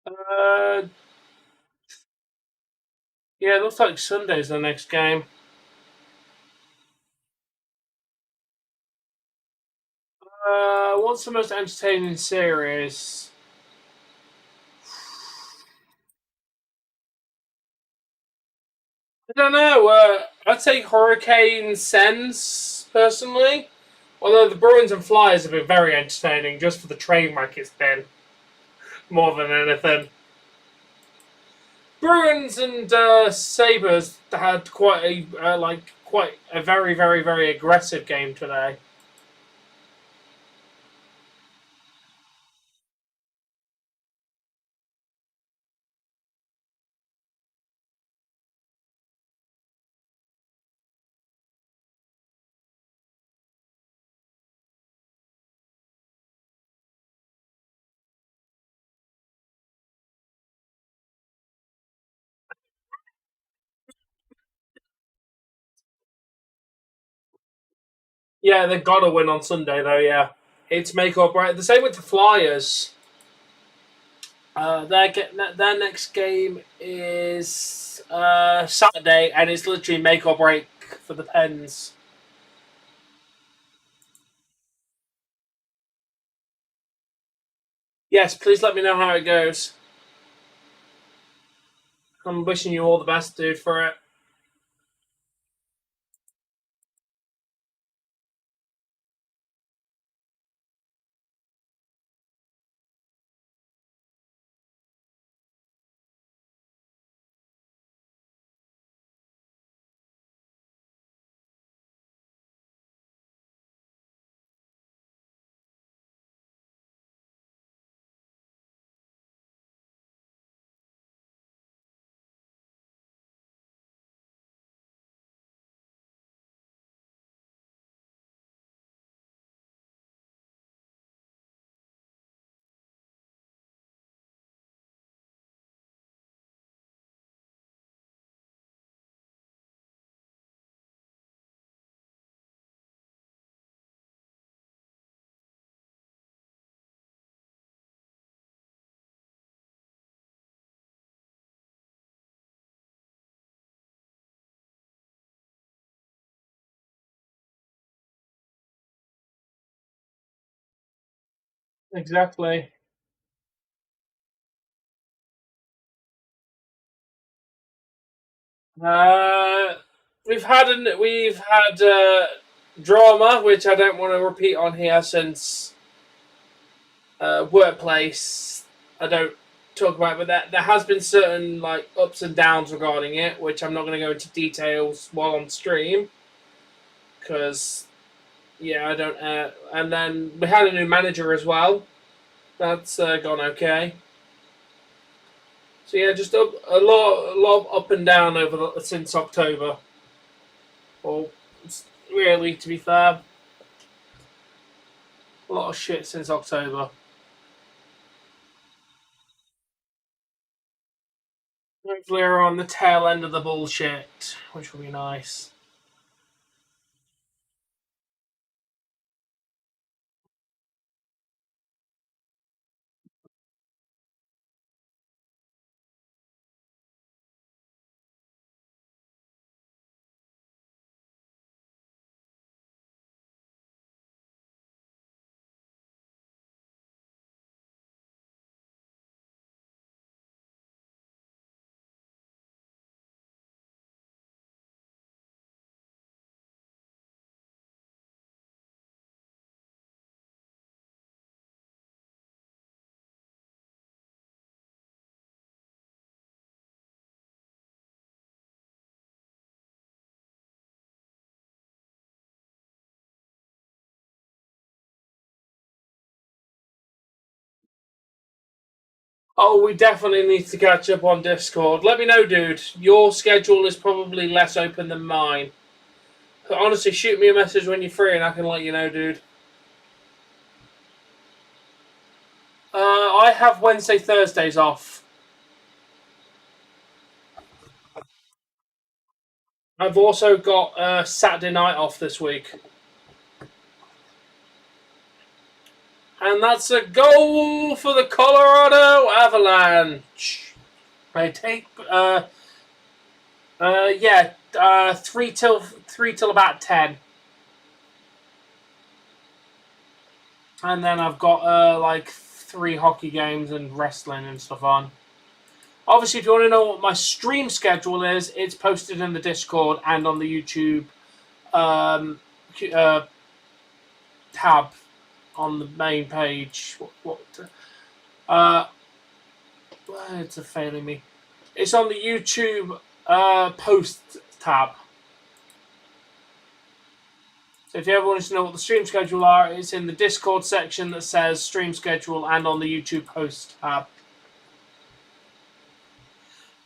Uh, yeah, it looks like Sunday's the next game. What's the most entertaining series? I don't know. I'd say Hurricane Sens, personally. Although the Bruins and Flyers have been very entertaining, just for the train wreck it's been, more than anything. Bruins and Sabres had quite a very, very, very aggressive game today. Yeah, they got to win on Sunday, though. Yeah, it's make or break. The same with the Flyers. Their next game is Saturday, and it's literally make or break for the Pens. Yes, please let me know how it goes. I'm wishing you all the best, dude, for it. Exactly. Uh, we've had drama, which I don't want to repeat on here since workplace. I don't talk about, but there has been certain like ups and downs regarding it, which I'm not going to go into details while on stream because yeah, I don't. And then we had a new manager as well. That's gone okay. So yeah, just a lot of up and down since October. Well, really, to be fair, a lot of shit since October. Hopefully, we're on the tail end of the bullshit, which will be nice. Oh, we definitely need to catch up on Discord. Let me know, dude. Your schedule is probably less open than mine. Honestly, shoot me a message when you're free and I can let you know, dude. I have Wednesday, Thursdays off. I've also got Saturday night off this week. And that's a goal for the Colorado Avalanche. I take, yeah, three till about 10. And then I've got like 3 hockey games and wrestling and stuff on. Obviously, if you want to know what my stream schedule is, it's posted in the Discord and on the YouTube tab on the main page. Words are failing me. It's on the YouTube post tab. So if you ever want to know what the stream schedule are, it's in the Discord section that says stream schedule and on the YouTube post tab.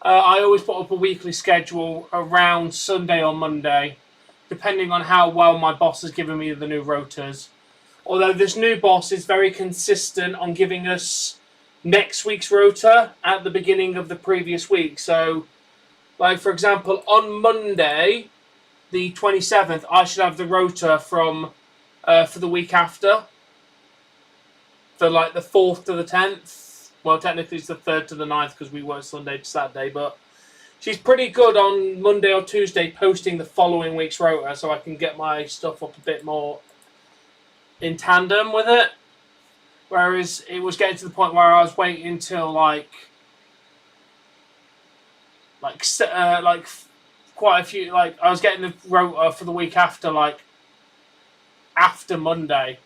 I always put up a weekly schedule around Sunday or Monday, depending on how well my boss has given me the new rotas. Although this new boss is very consistent on giving us next week's rota at the beginning of the previous week. So, like for example, on Monday, the 27th, I should have the rota from for the week after, for like the 4th to the 10th. Well, technically it's the 3rd to the 9th because we work Sunday to Saturday, but she's pretty good on Monday or Tuesday posting the following week's rota, so I can get my stuff up a bit more in tandem with it. Whereas it was getting to the point where I was waiting until like quite a few, like I was getting the rota for the week after, like after Monday.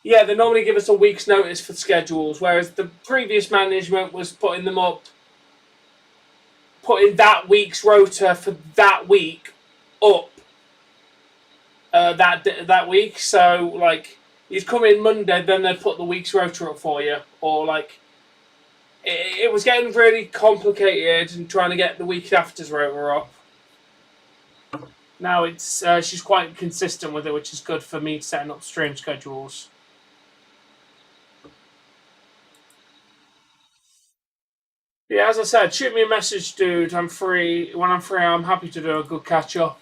Yeah, they normally give us a week's notice for schedules, whereas the previous management was putting that week's rota for that week up that week. So like you'd come in Monday, then they'd put the week's rota up for you, or like it was getting really complicated and trying to get the week after's rota up. Now it's she's quite consistent with it, which is good for me setting up stream schedules. Yeah, as I said, shoot me a message, dude. I'm free. When I'm free, I'm happy to do a good catch up.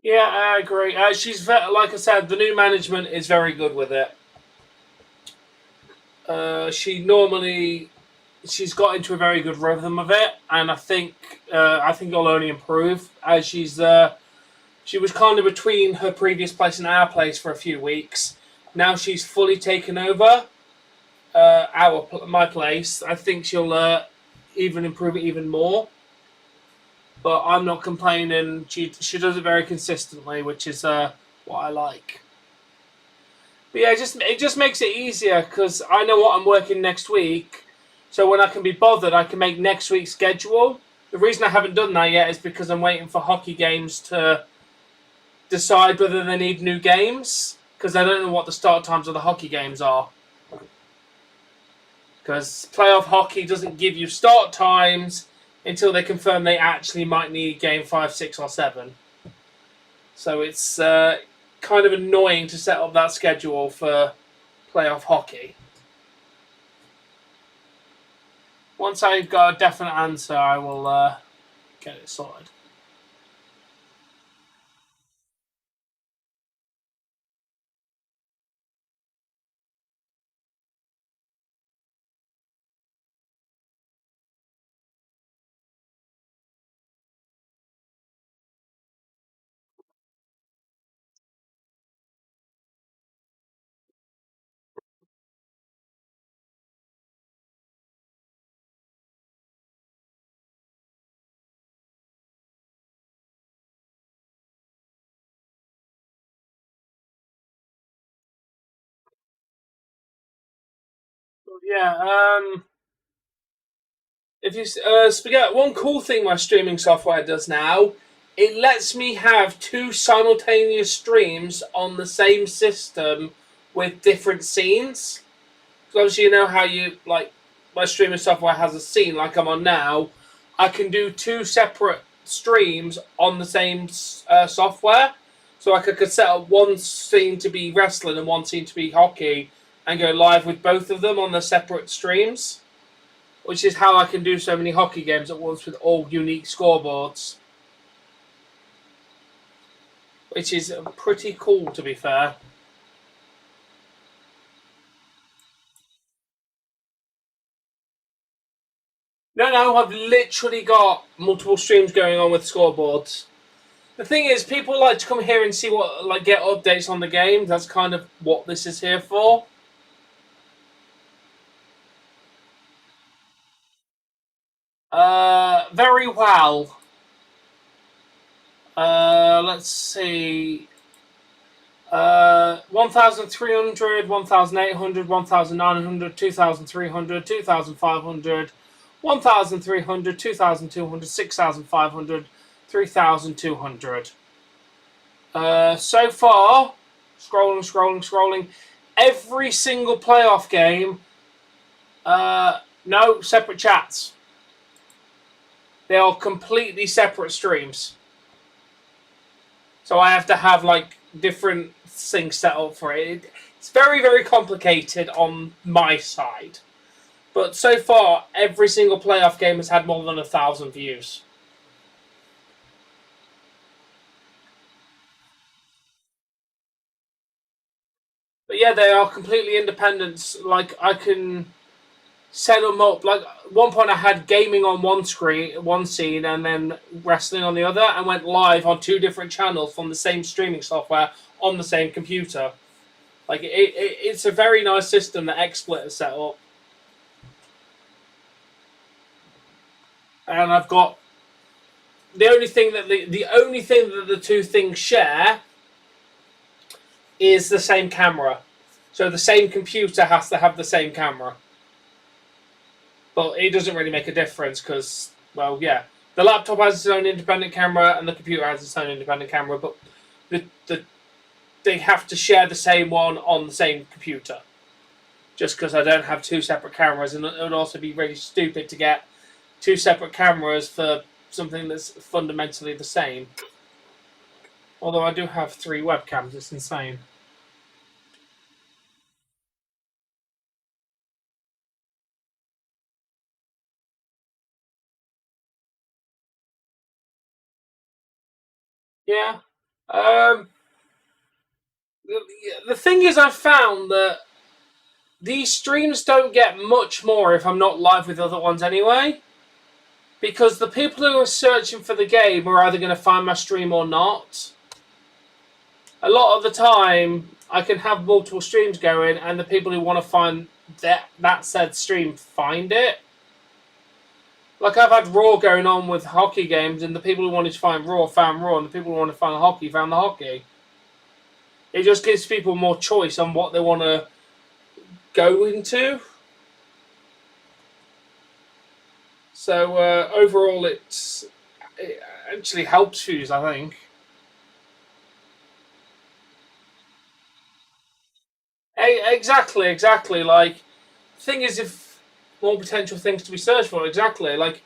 Yeah, I agree. She's like I said, the new management is very good with it. She's got into a very good rhythm of it, and I think it'll only improve as she was kind of between her previous place and our place for a few weeks. Now she's fully taken over my place. I think she'll even improve it even more. But I'm not complaining. She does it very consistently, which is what I like. But yeah, it just makes it easier because I know what I'm working next week. So when I can be bothered, I can make next week's schedule. The reason I haven't done that yet is because I'm waiting for hockey games to decide whether they need new games. Because I don't know what the start times of the hockey games are. Because playoff hockey doesn't give you start times until they confirm they actually might need game 5, 6, or 7. So it's kind of annoying to set up that schedule for playoff hockey. Once I've got a definite answer, I will get it sorted. Yeah, if you Spaghetti, one cool thing my streaming software does now, it lets me have 2 simultaneous streams on the same system with different scenes. So obviously, you know how you like my streaming software has a scene like I'm on now. I can do 2 separate streams on the same software. So I could set up one scene to be wrestling and one scene to be hockey, and go live with both of them on the separate streams. which is how I can do so many hockey games at once with all unique scoreboards. Which is pretty cool, to be fair. No, I've literally got multiple streams going on with scoreboards. The thing is, people like to come here and see what, like, get updates on the game. That's kind of what this is here for. Very well. Let's see. 1,300, 1,800, 1,900, 2,300, 2,500, 1,300, 2,200, 6,500, 3,200. So far, scrolling. Every single playoff game, no separate chats. They are completely separate streams. So I have to have, like, different things set up for it. It's very, very complicated on my side. But so far, every single playoff game has had more than 1,000 views. But yeah, they are completely independent. Like, I can set them up. Like, at one point I had gaming on one scene, and then wrestling on the other, and went live on 2 different channels from the same streaming software on the same computer. Like, it's a very nice system that XSplit has set up. And I've got the only thing that the 2 things share is the same camera. So the same computer has to have the same camera. But it doesn't really make a difference because, well, yeah. The laptop has its own independent camera and the computer has its own independent camera, but they have to share the same one on the same computer. Just because I don't have 2 separate cameras, and it would also be really stupid to get 2 separate cameras for something that's fundamentally the same. Although I do have 3 webcams, it's insane. Yeah. The thing is, I've found that these streams don't get much more if I'm not live with other ones anyway. Because the people who are searching for the game are either going to find my stream or not. A lot of the time, I can have multiple streams going, and the people who want to find that said stream find it. Like, I've had Raw going on with hockey games, and the people who wanted to find Raw found Raw, and the people who want to find hockey found the hockey. It just gives people more choice on what they want to go into. So, overall, it actually helps views, I think. Exactly. Like, the thing is, if more potential things to be searched for, exactly. Like,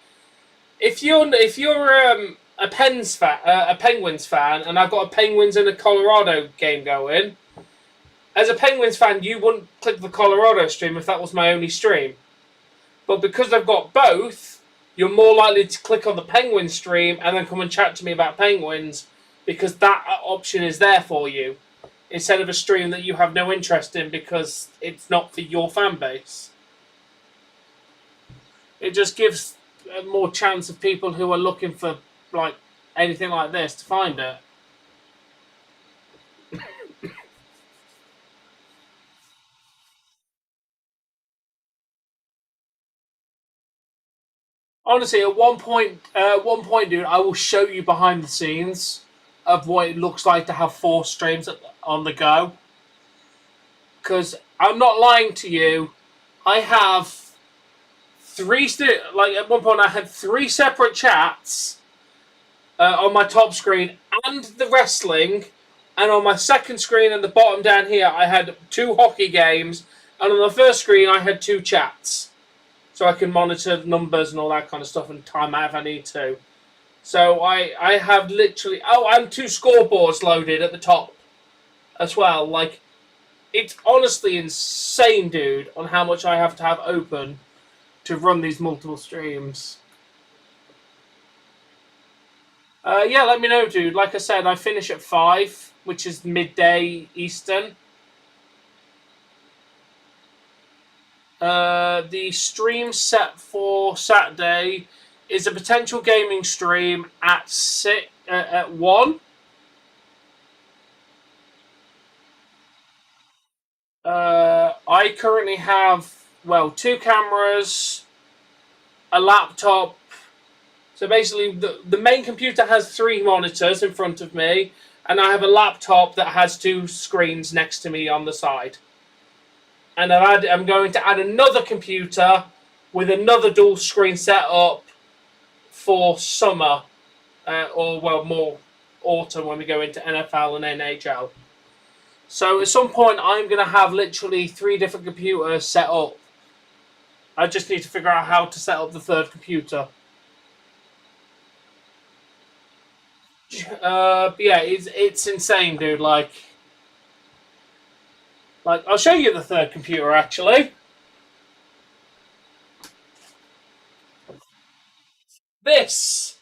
if you're a Penguins fan, and I've got a Penguins and a Colorado game going, as a Penguins fan, you wouldn't click the Colorado stream if that was my only stream. But because I've got both, you're more likely to click on the Penguins stream and then come and chat to me about Penguins, because that option is there for you, instead of a stream that you have no interest in because it's not for your fan base. It just gives more chance of people who are looking for, like, anything like this to find it. Honestly, at one point, dude, I will show you behind the scenes of what it looks like to have 4 streams on the go. Because I'm not lying to you, I have 3. Like, at one point, I had 3 separate chats on my top screen and the wrestling, and on my second screen and the bottom down here, I had 2 hockey games, and on the first screen, I had 2 chats. So I can monitor numbers and all that kind of stuff and time out if I need to. So I have literally... Oh, and 2 scoreboards loaded at the top as well. Like, it's honestly insane, dude, on how much I have to have open to run these multiple streams. Yeah, let me know, dude. Like I said, I finish at 5, which is midday Eastern. The stream set for Saturday is a potential gaming stream at 1. I currently have 2 cameras, a laptop. So basically, the main computer has 3 monitors in front of me, and I have a laptop that has 2 screens next to me on the side. And I'm going to add another computer with another dual screen setup for summer, or more autumn when we go into NFL and NHL. So at some point, I'm going to have literally 3 different computers set up. I just need to figure out how to set up the 3rd computer. But yeah, it's insane, dude. Like I'll show you the 3rd computer actually. This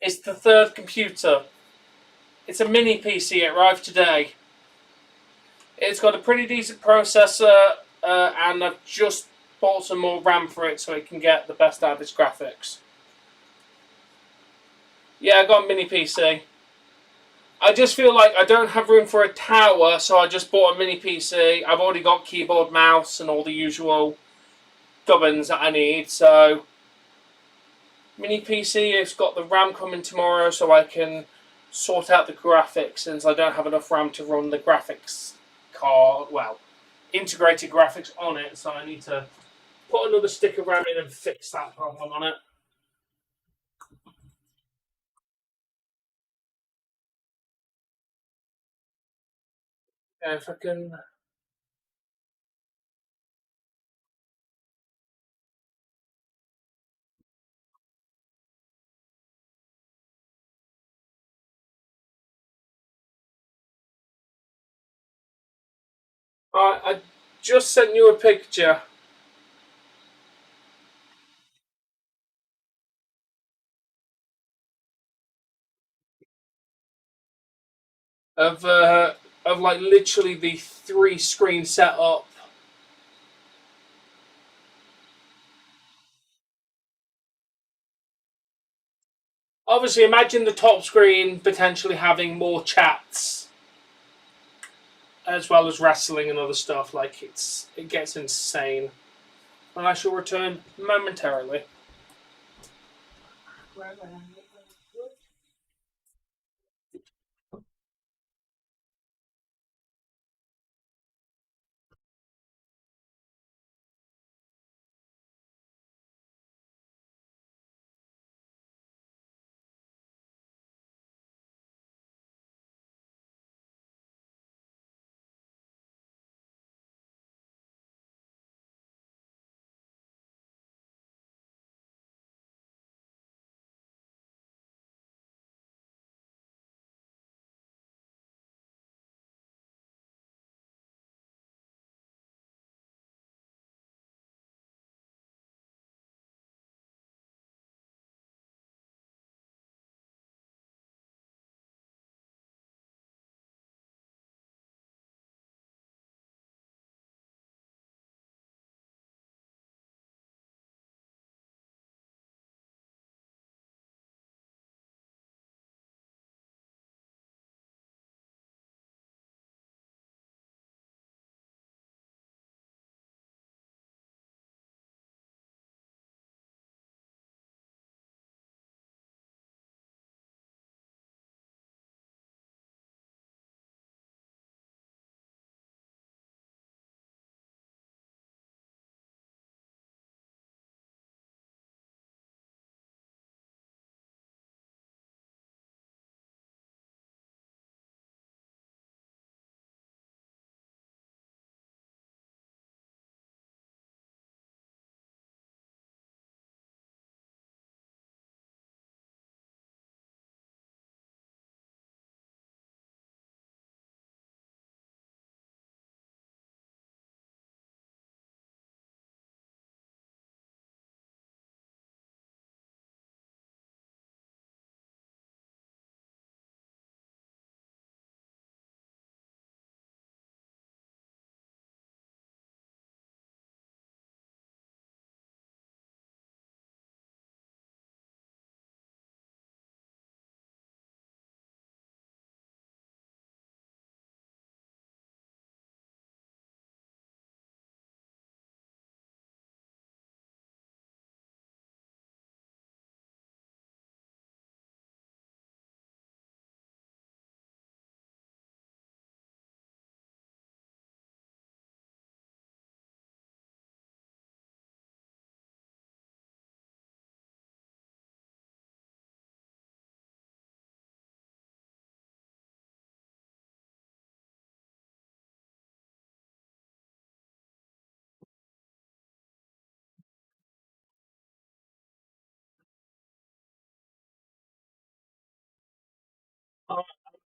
is the 3rd computer. It's a mini PC. It arrived today. It's got a pretty decent processor, and I've just bought some more RAM for it so it can get the best out of its graphics. Yeah, I got a mini PC. I just feel like I don't have room for a tower, so I just bought a mini PC. I've already got keyboard, mouse, and all the usual gubbins that I need, so mini PC. It's got the RAM coming tomorrow, so I can sort out the graphics since I don't have enough RAM to run the graphics card. Well, integrated graphics on it, so I need to put another stick of RAM in and fix that problem on it. Yeah, if I can. I just sent you a picture of like literally the 3 screen setup. Obviously, imagine the top screen potentially having more chats as well as wrestling and other stuff. Like it gets insane. And I shall return momentarily.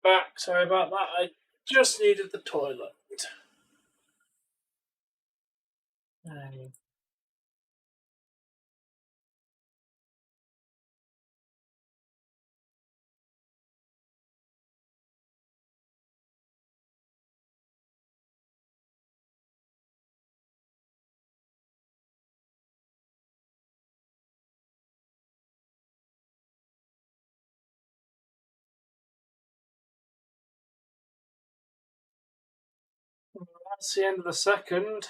back. Sorry about that. I just needed the toilet. That's the end of the second.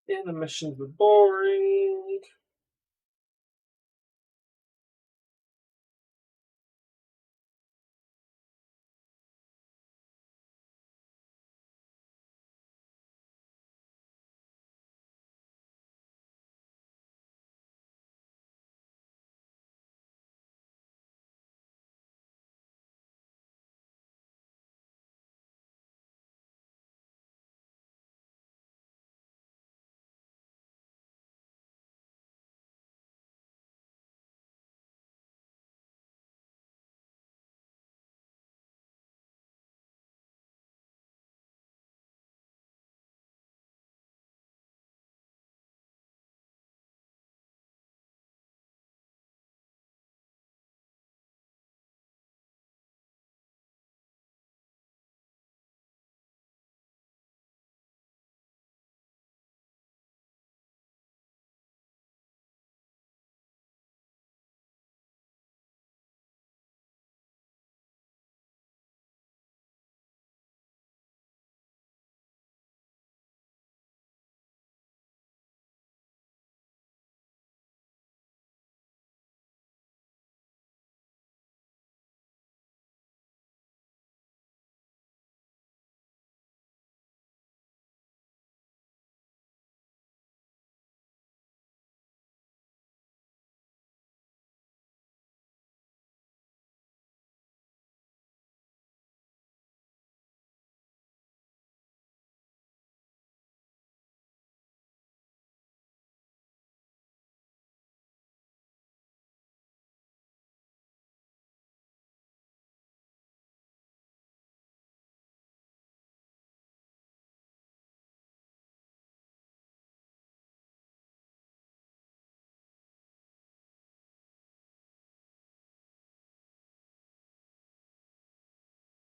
Intermissions were boring.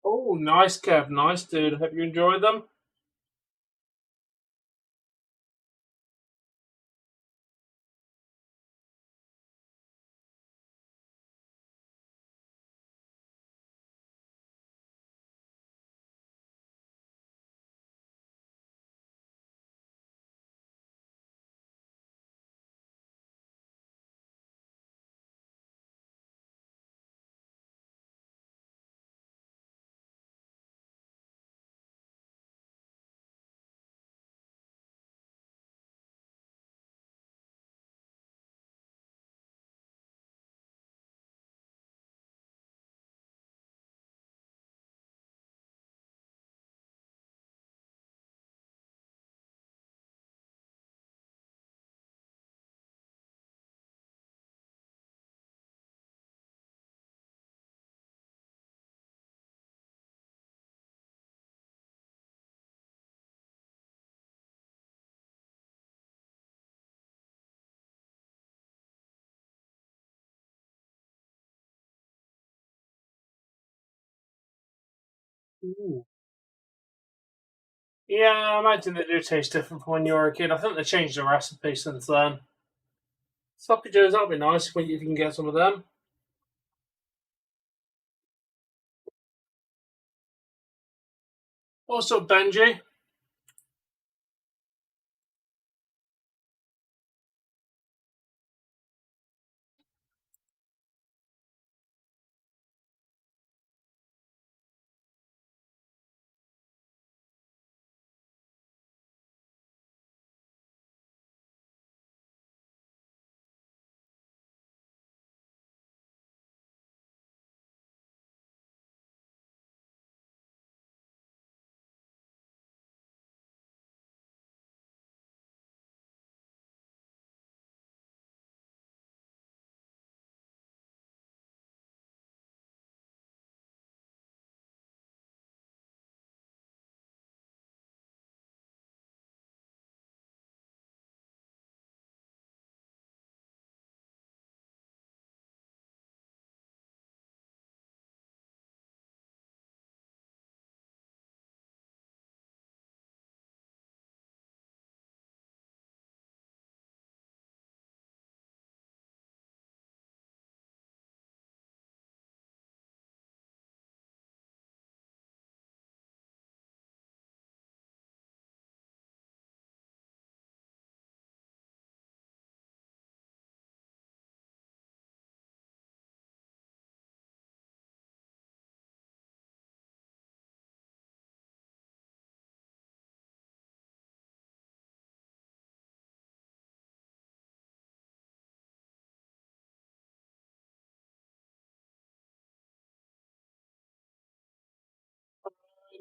Oh, nice, Kev. Nice, dude. Hope you enjoyed them. Ooh. Yeah, I imagine they do taste different from when you were a kid. I think they changed the recipe since then. Sloppy Joes, that'd be nice when you can get some of them. What's up, Benji?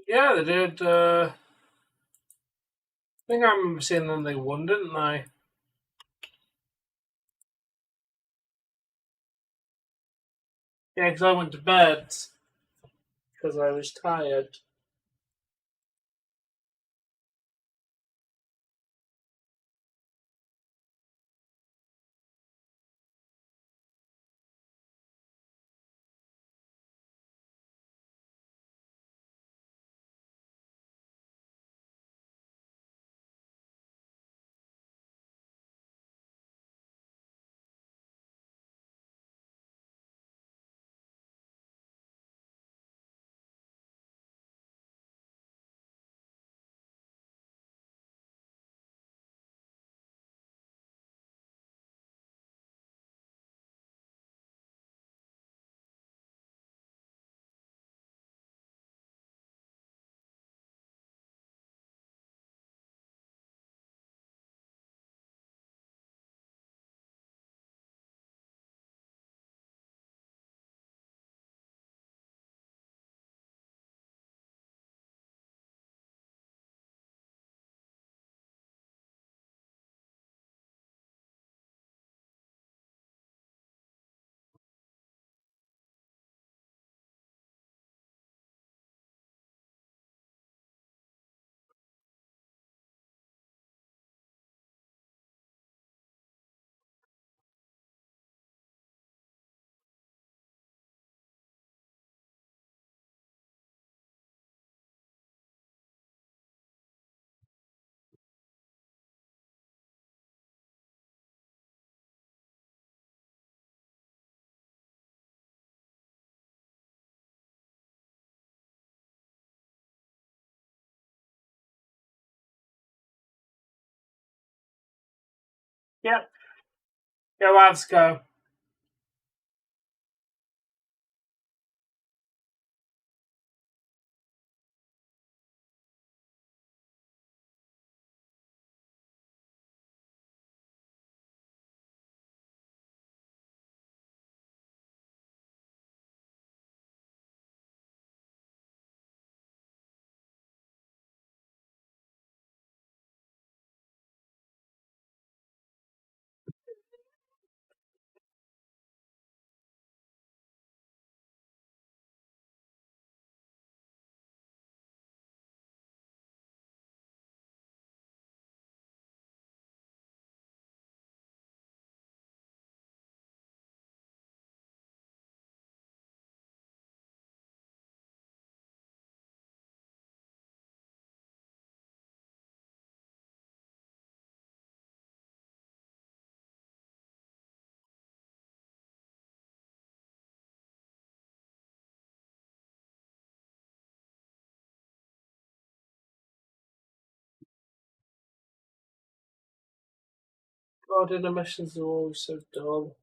Yeah, they did. I think I remember seeing them. They won, didn't they? Yeah, because I went to bed because I was tired. Yep. Go Avs, go. God, intermissions are always so dull.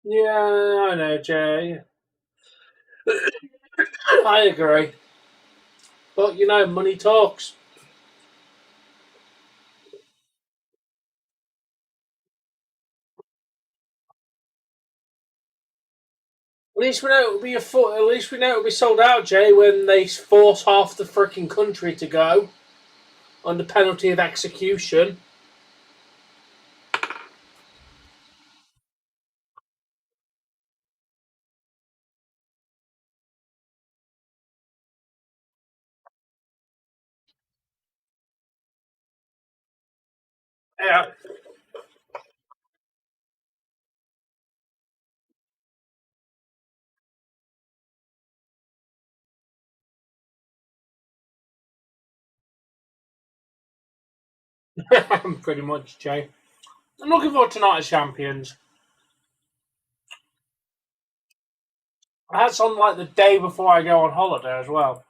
Yeah, I know, Jay. I agree. But, money talks. At least we know it'll be at least we know it'll be sold out, Jay, when they force half the freaking country to go under penalty of execution. Yeah. Pretty much, Jay. I'm looking forward to Night of Champions. That's on like the day before I go on holiday as well.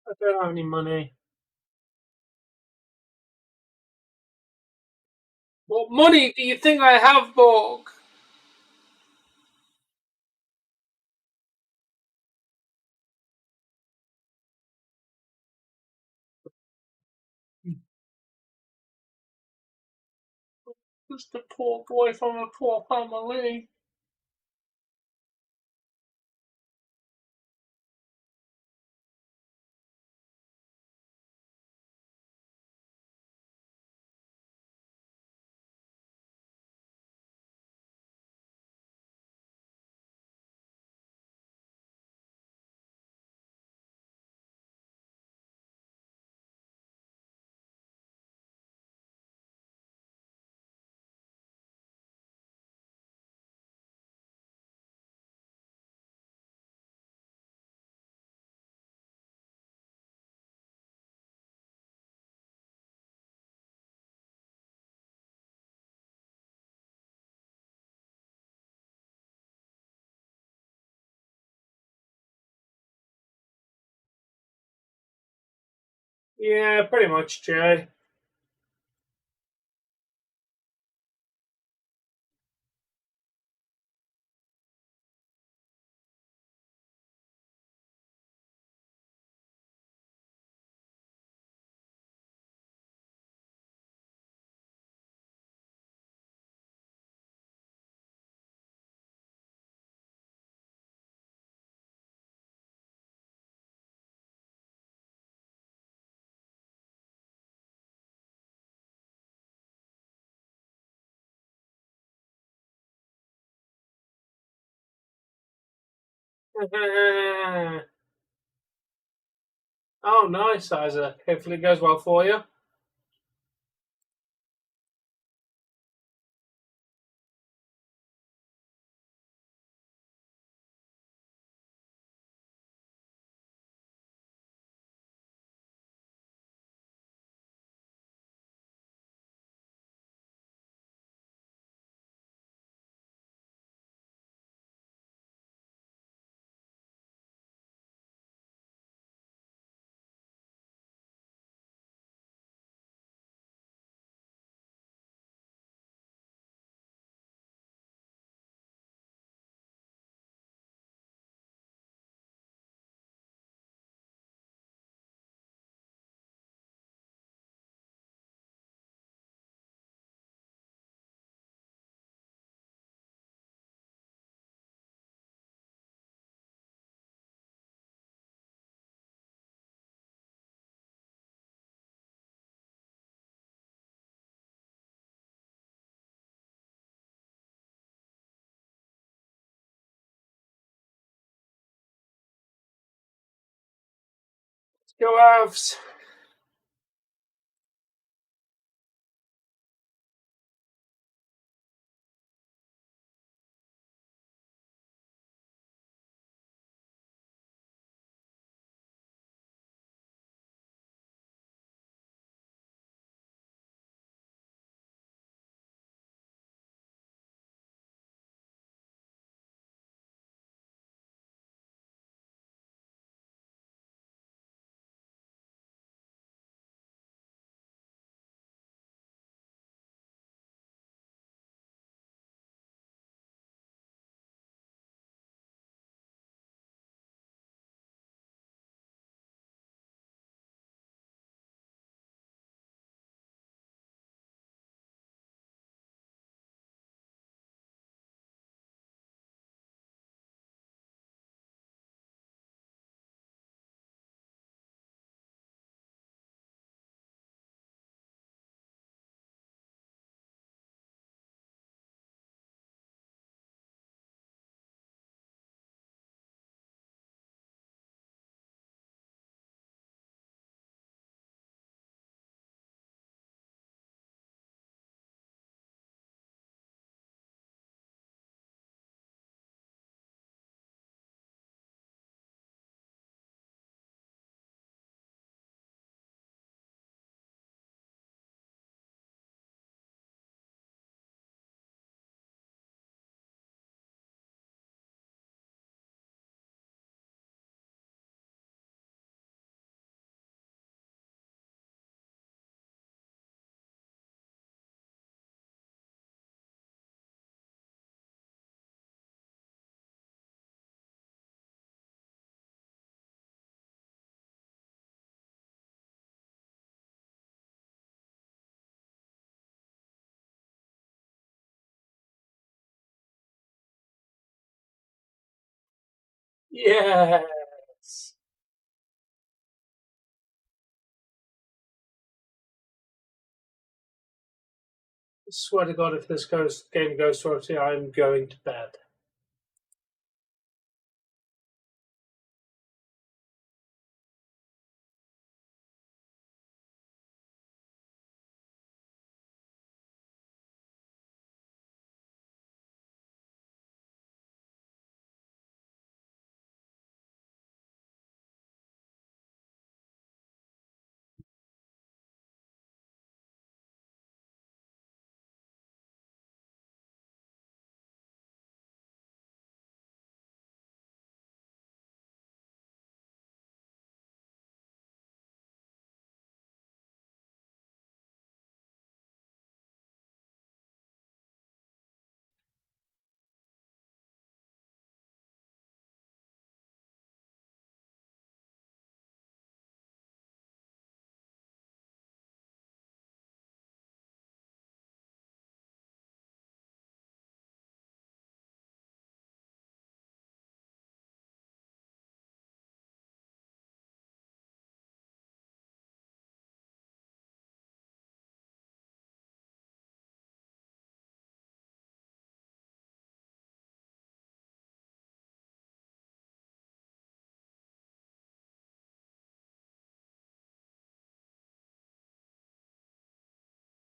I don't have any money. What money do you think I have, Bork? Just a poor boy from a poor family. Yeah, pretty much, Jay. Oh, nice, Isaac. Hopefully it goes well for you. Go Avs. Yes. I swear to God, if this game goes to OT, I'm going to bed.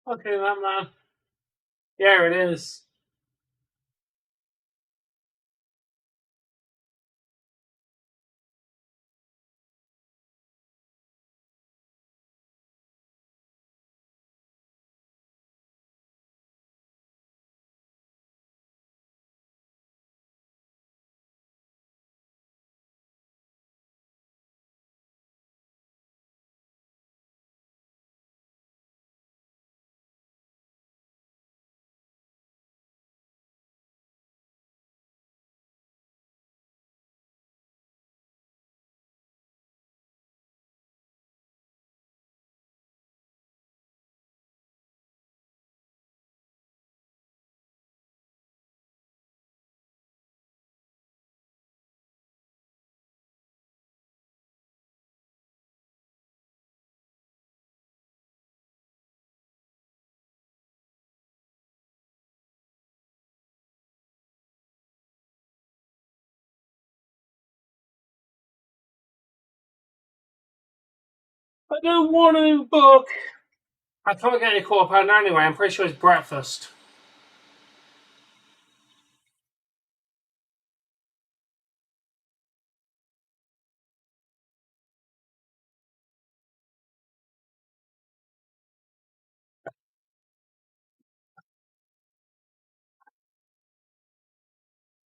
Okay, that man. Yeah, it is. I don't want to book. I can't get any £1/4 anyway. I'm pretty sure it's breakfast.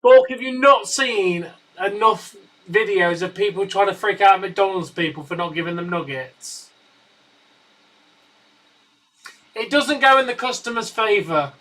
Bork, have you not seen enough videos of people trying to freak out McDonald's people for not giving them nuggets? It doesn't go in the customer's favour.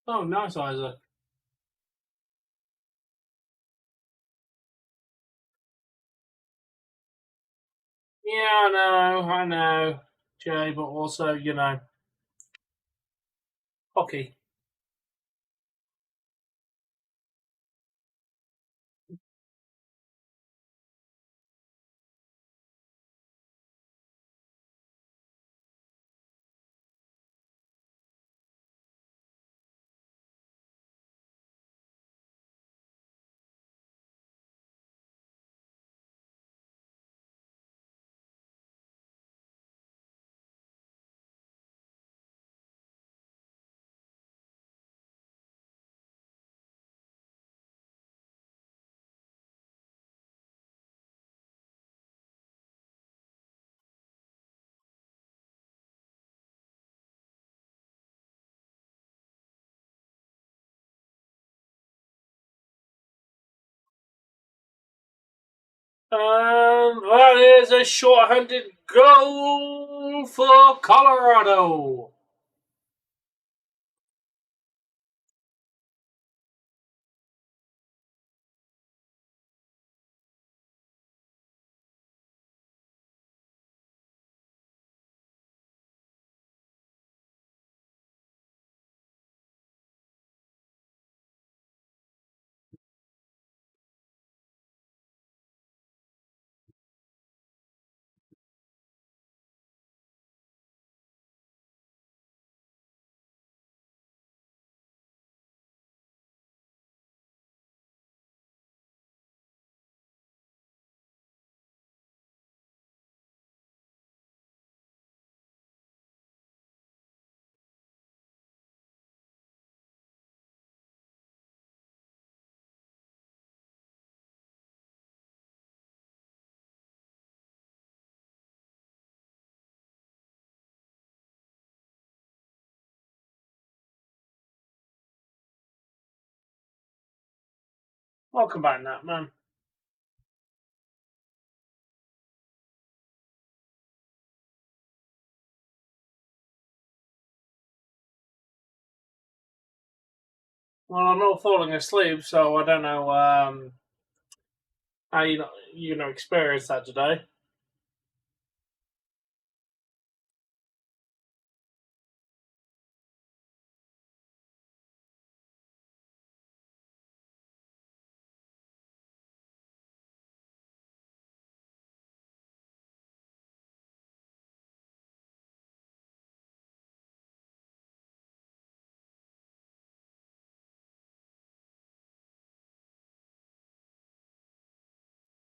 Oh, nice, Isaac. Yeah, I know, Jay, but also, hockey. That is a short-handed goal for Colorado. Welcome back, Nat, man. Well, I'm not falling asleep, so I don't know how you experience that today.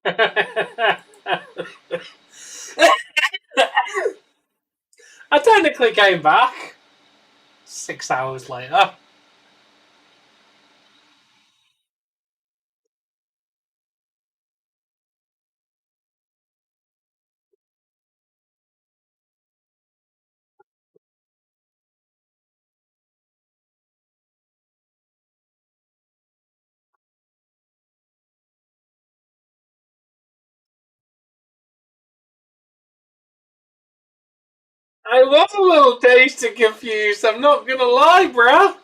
I technically came back 6 hours later. I was a little dazed and confused, I'm not gonna lie, bruh.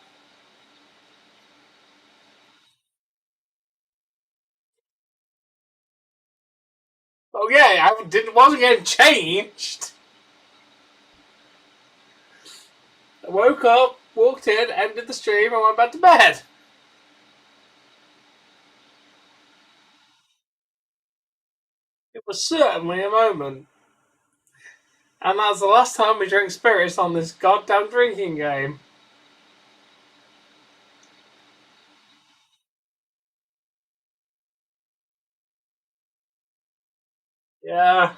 Oh yeah, wasn't getting changed. I woke up, walked in, ended the stream, and went back to bed. It was certainly a moment. And that's the last time we drank spirits on this goddamn drinking game. Yeah.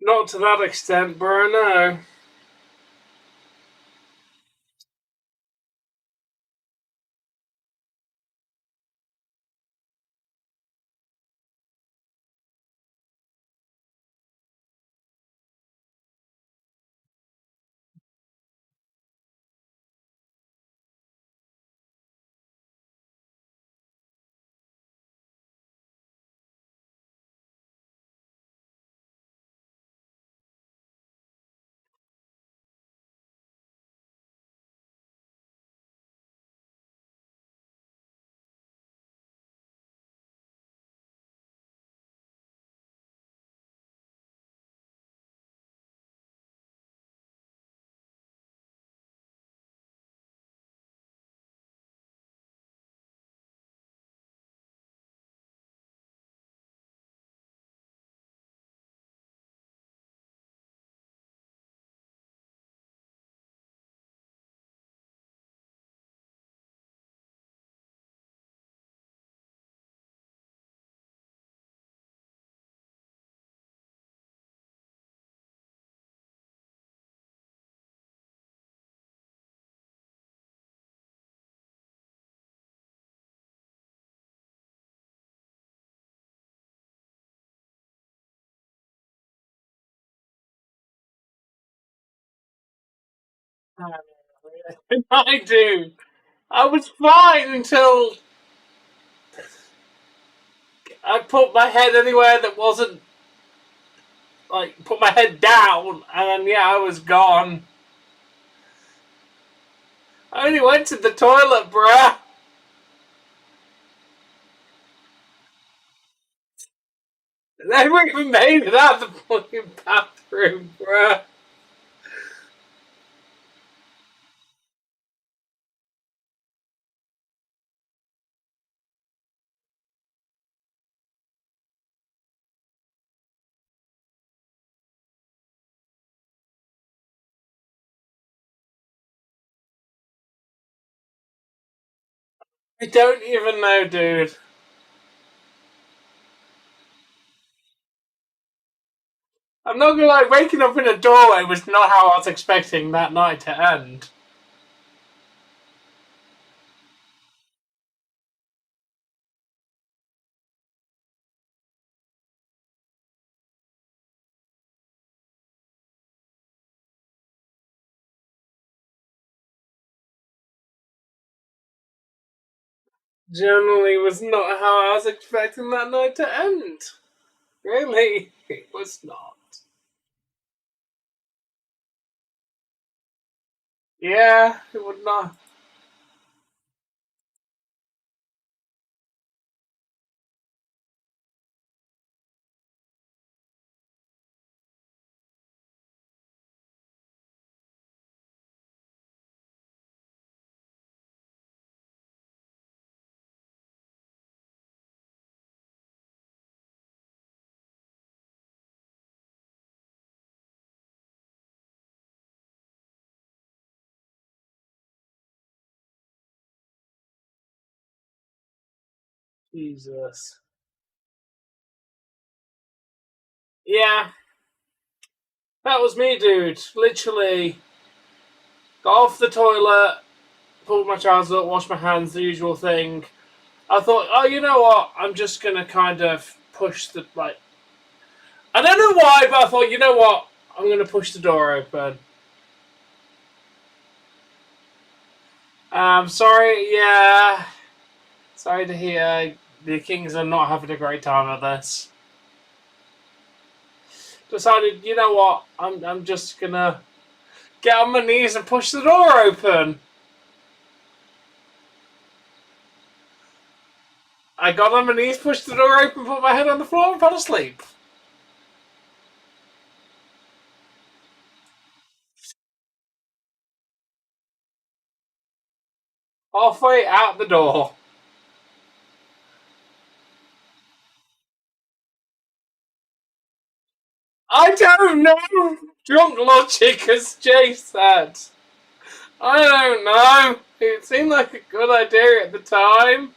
Not to that extent, bro, no. I do. I was fine until I put my head anywhere that wasn't, like, put my head down, and then, I was gone. I only went to the toilet, bruh. I never even made it out of the fucking bathroom, bruh. I don't even know, dude. I'm not gonna lie, waking up in a doorway was not how I was expecting that night to end. Generally was not how I was expecting that night to end. Really, it was not. Yeah, it would not. Jesus. Yeah, that was me, dude. Literally, got off the toilet, pulled my trousers up, washed my hands, the usual thing. I thought, oh, you know what? I'm just gonna kind of push the, like. I don't know why, but I thought, you know what? I'm gonna push the door open. Sorry, yeah. Sorry to hear the Kings are not having a great time at this. Decided, you know what? I'm just gonna get on my knees and push the door open. I got on my knees, pushed the door open, put my head on the floor, and fell asleep. Halfway out the door. I don't know. Drunk logic, as Jay said. I don't know. It seemed like a good idea at the time.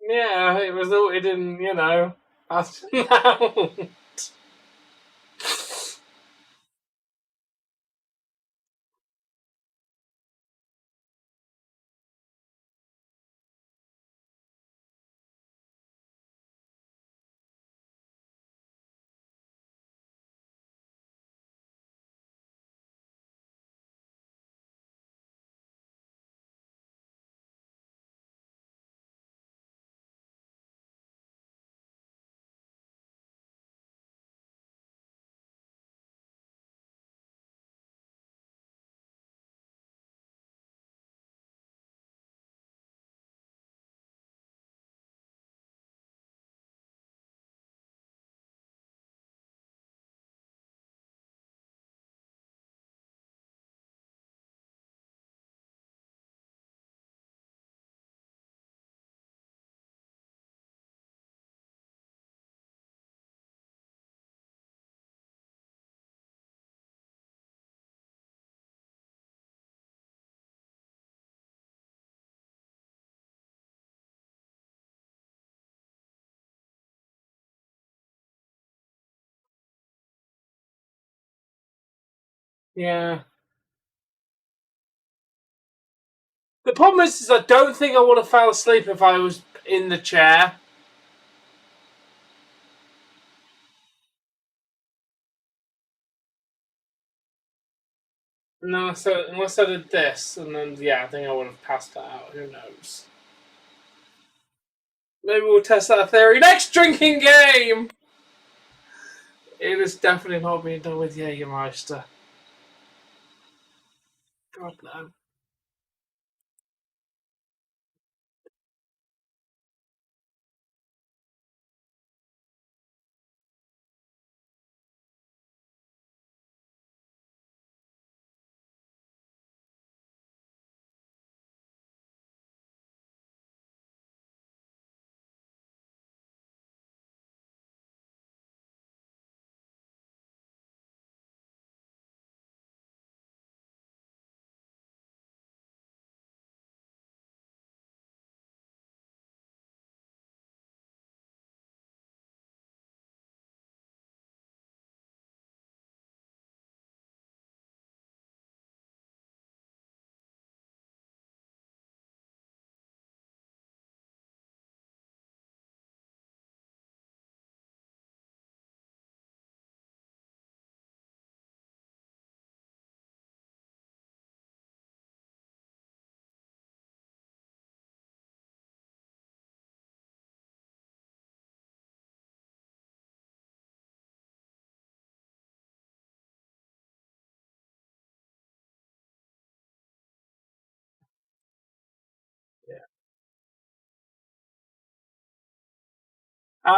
Yeah, it was all it didn't, pass out. Yeah. The problem is I don't think I would have fell asleep if I was in the chair. Unless I did this, and then yeah, I think I would have passed that out. Who knows? Maybe we'll test that theory next drinking game. It is definitely not being done with Jägermeister. God no.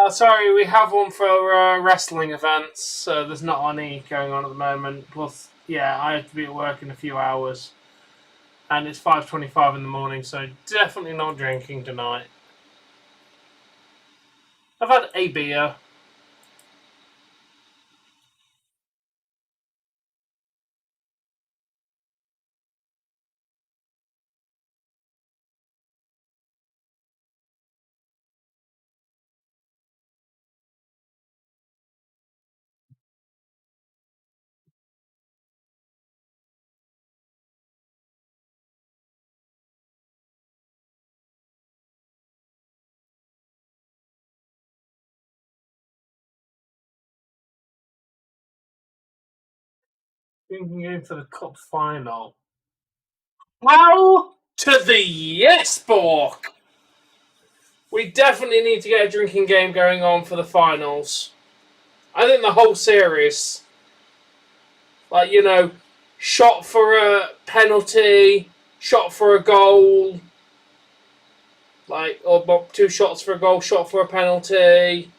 Sorry, we have one for wrestling events. So there's not any going on at the moment. Plus, yeah, I have to be at work in a few hours, and it's 5:25 in the morning, so definitely not drinking tonight. I've had a beer. Drinking game for the cup final. How to the yes, Bork! We definitely need to get a drinking game going on for the finals. I think the whole series, like, shot for a penalty, shot for a goal, like, or 2 shots for a goal, shot for a penalty,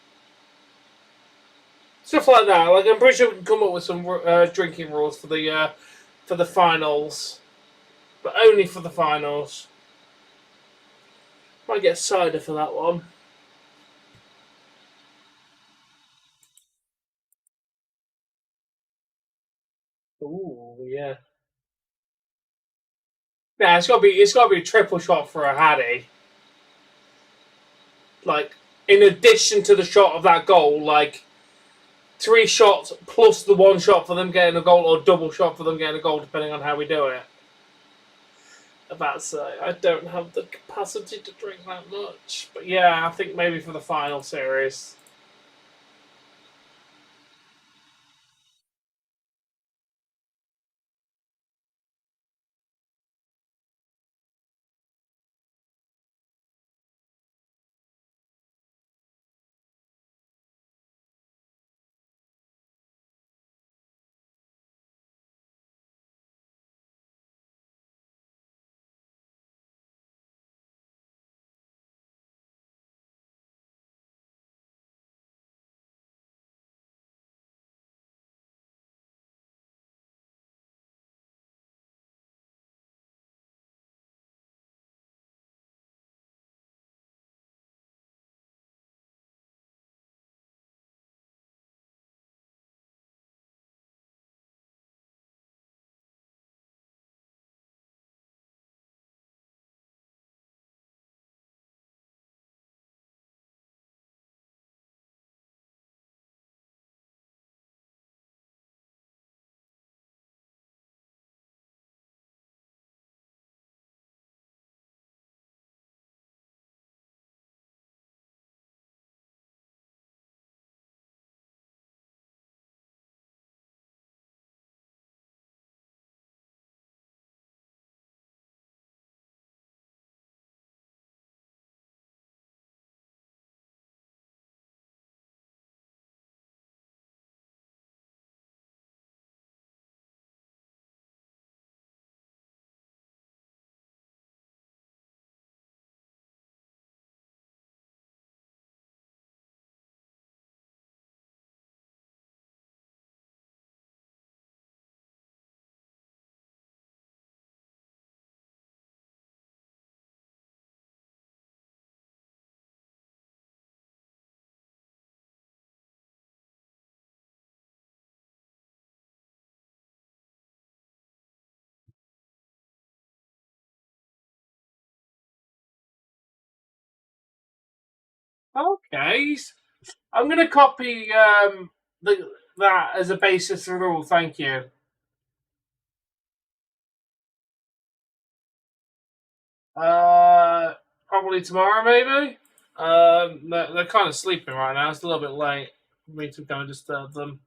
stuff like that. Like, I'm pretty sure we can come up with some drinking rules for the finals, but only for the finals. Might get cider for that one. Ooh, yeah. Yeah, it's gotta be a triple shot for a hardie. Like, in addition to the shot of that goal, like 3 shots plus the 1 shot for them getting a goal, or double shot for them getting a goal, depending on how we do it. About to say, I don't have the capacity to drink that much, but yeah, I think maybe for the final series. Okay. I'm going to copy that as a basis of rule. Thank you. Probably tomorrow, maybe. They're kind of sleeping right now. It's a little bit late for me to go and disturb them.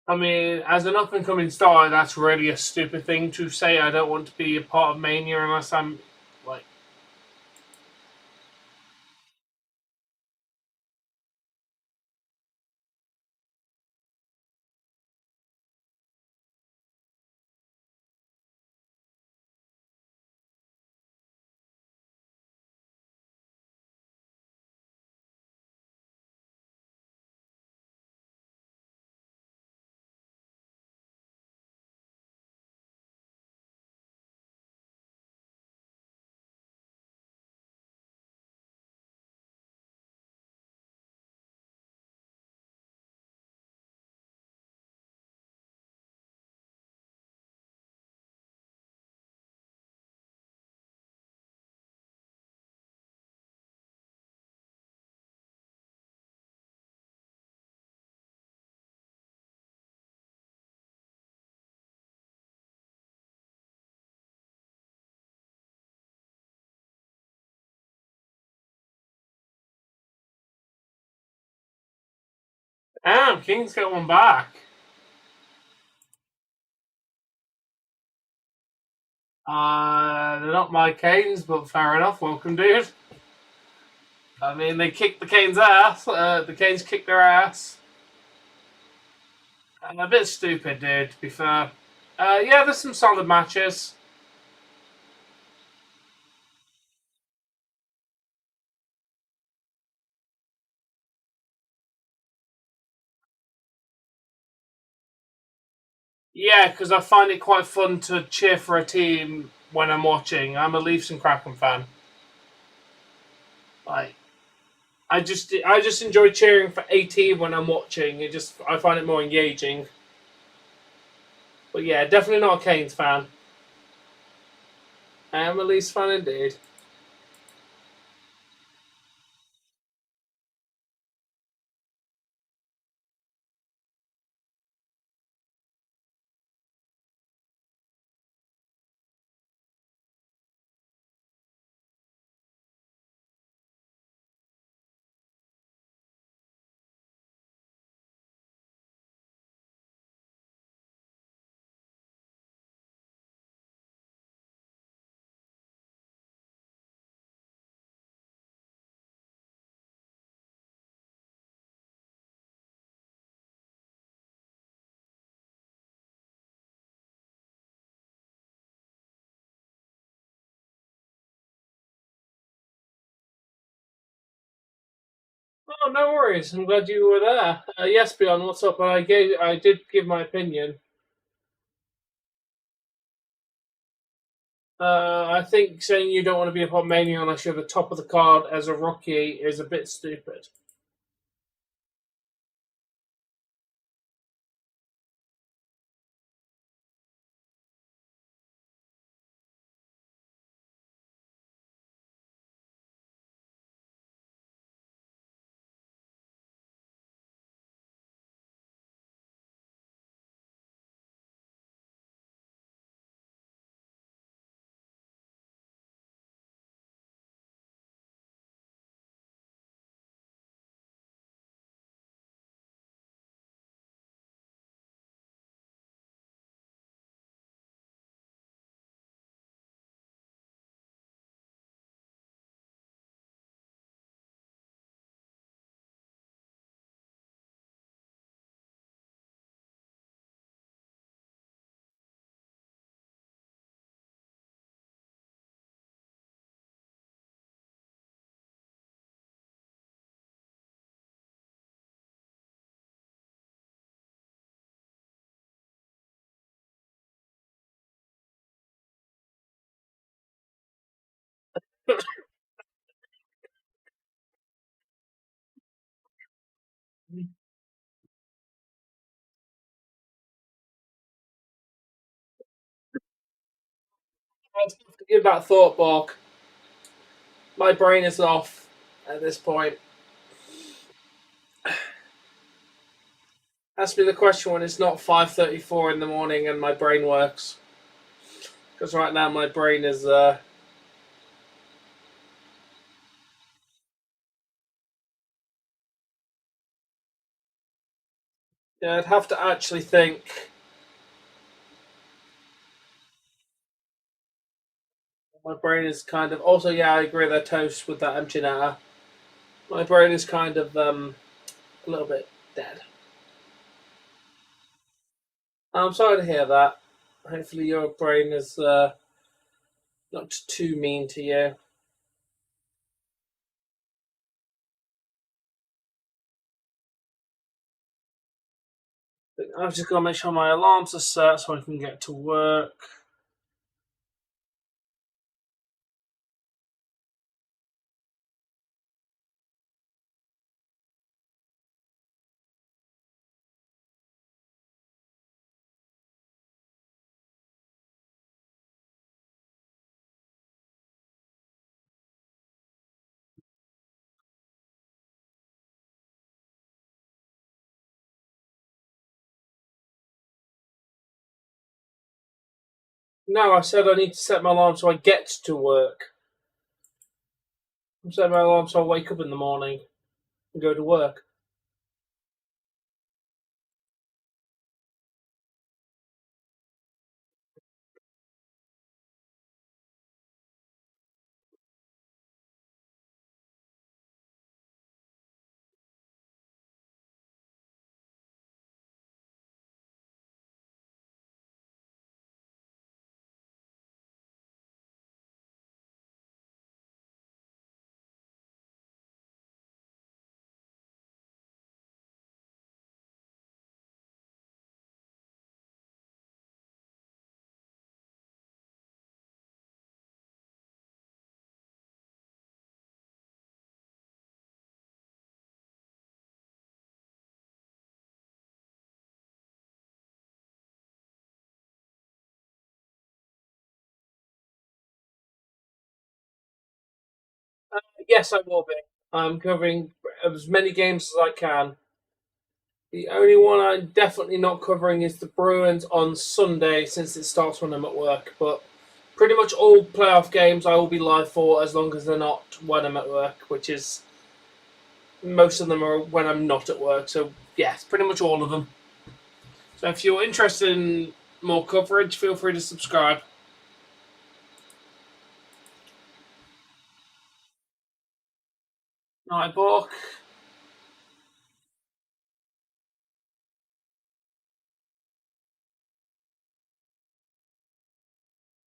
I mean, as an up and coming star, that's really a stupid thing to say. I don't want to be a part of Mania unless I'm like. Damn, King's got one back. They're not my Canes, but fair enough. Welcome, dude. I mean, they kicked the Canes' ass. The Canes kicked their ass. A bit stupid, dude, to be fair. Yeah, there's some solid matches. Yeah, because I find it quite fun to cheer for a team when I'm watching. I'm a Leafs and Kraken fan. Like, I just enjoy cheering for a team when I'm watching. I find it more engaging. But yeah, definitely not a Canes fan. I am a Leafs fan indeed. Oh, no worries. I'm glad you were there. Yes, Beyond, what's up? I did give my opinion. I think saying you don't want to be a Pop Mania unless you're the top of the card as a rookie is a bit stupid. I'd have to give that thought, Bork. My brain is off at this point. Ask me the question when it's not 5:34 in the morning and my brain works. Because right now my brain is yeah, I'd have to actually think. My brain is kind of also yeah, I agree that toast with that empty now. My brain is kind of a little bit dead. I'm sorry to hear that. Hopefully your brain is not too mean to you. I've just got to make sure my alarms are set so I can get to work. No, I said I need to set my alarm so I get to work. I'm setting my alarm so I wake up in the morning and go to work. Yes, I will be. I'm covering as many games as I can. The only one I'm definitely not covering is the Bruins on Sunday since it starts when I'm at work. But pretty much all playoff games I will be live for as long as they're not when I'm at work, which is most of them are when I'm not at work. So, yes, pretty much all of them. So, if you're interested in more coverage, feel free to subscribe. Night, Bork.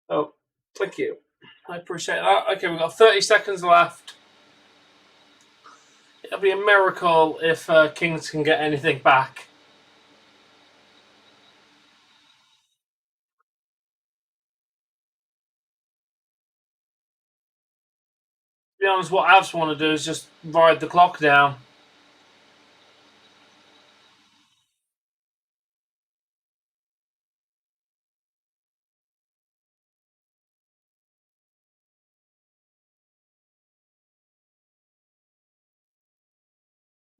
Oh, thank you. I appreciate that. Okay, we've got 30 seconds left. It'll be a miracle if Kings can get anything back. To be honest, what Avs want to do is just ride the clock down.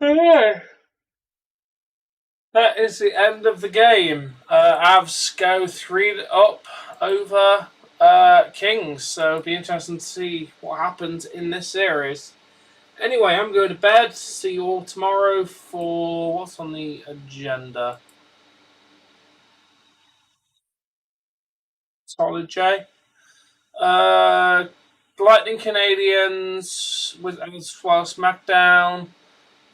To Yeah. That is the end of the game. Avs go 3 up over Kings, so it'll be interesting to see what happens in this series. Anyway, I'm going to bed. See you all tomorrow for what's on the agenda. Solid J. Lightning Canadians with as well SmackDown,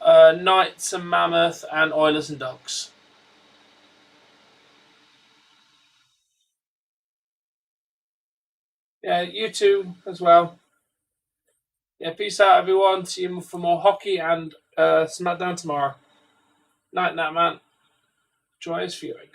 Knights and Mammoth, and Oilers and Ducks. Yeah, you too as well. Yeah, peace out, everyone. See you for more hockey and SmackDown tomorrow. Night, night, man. Joyous viewing.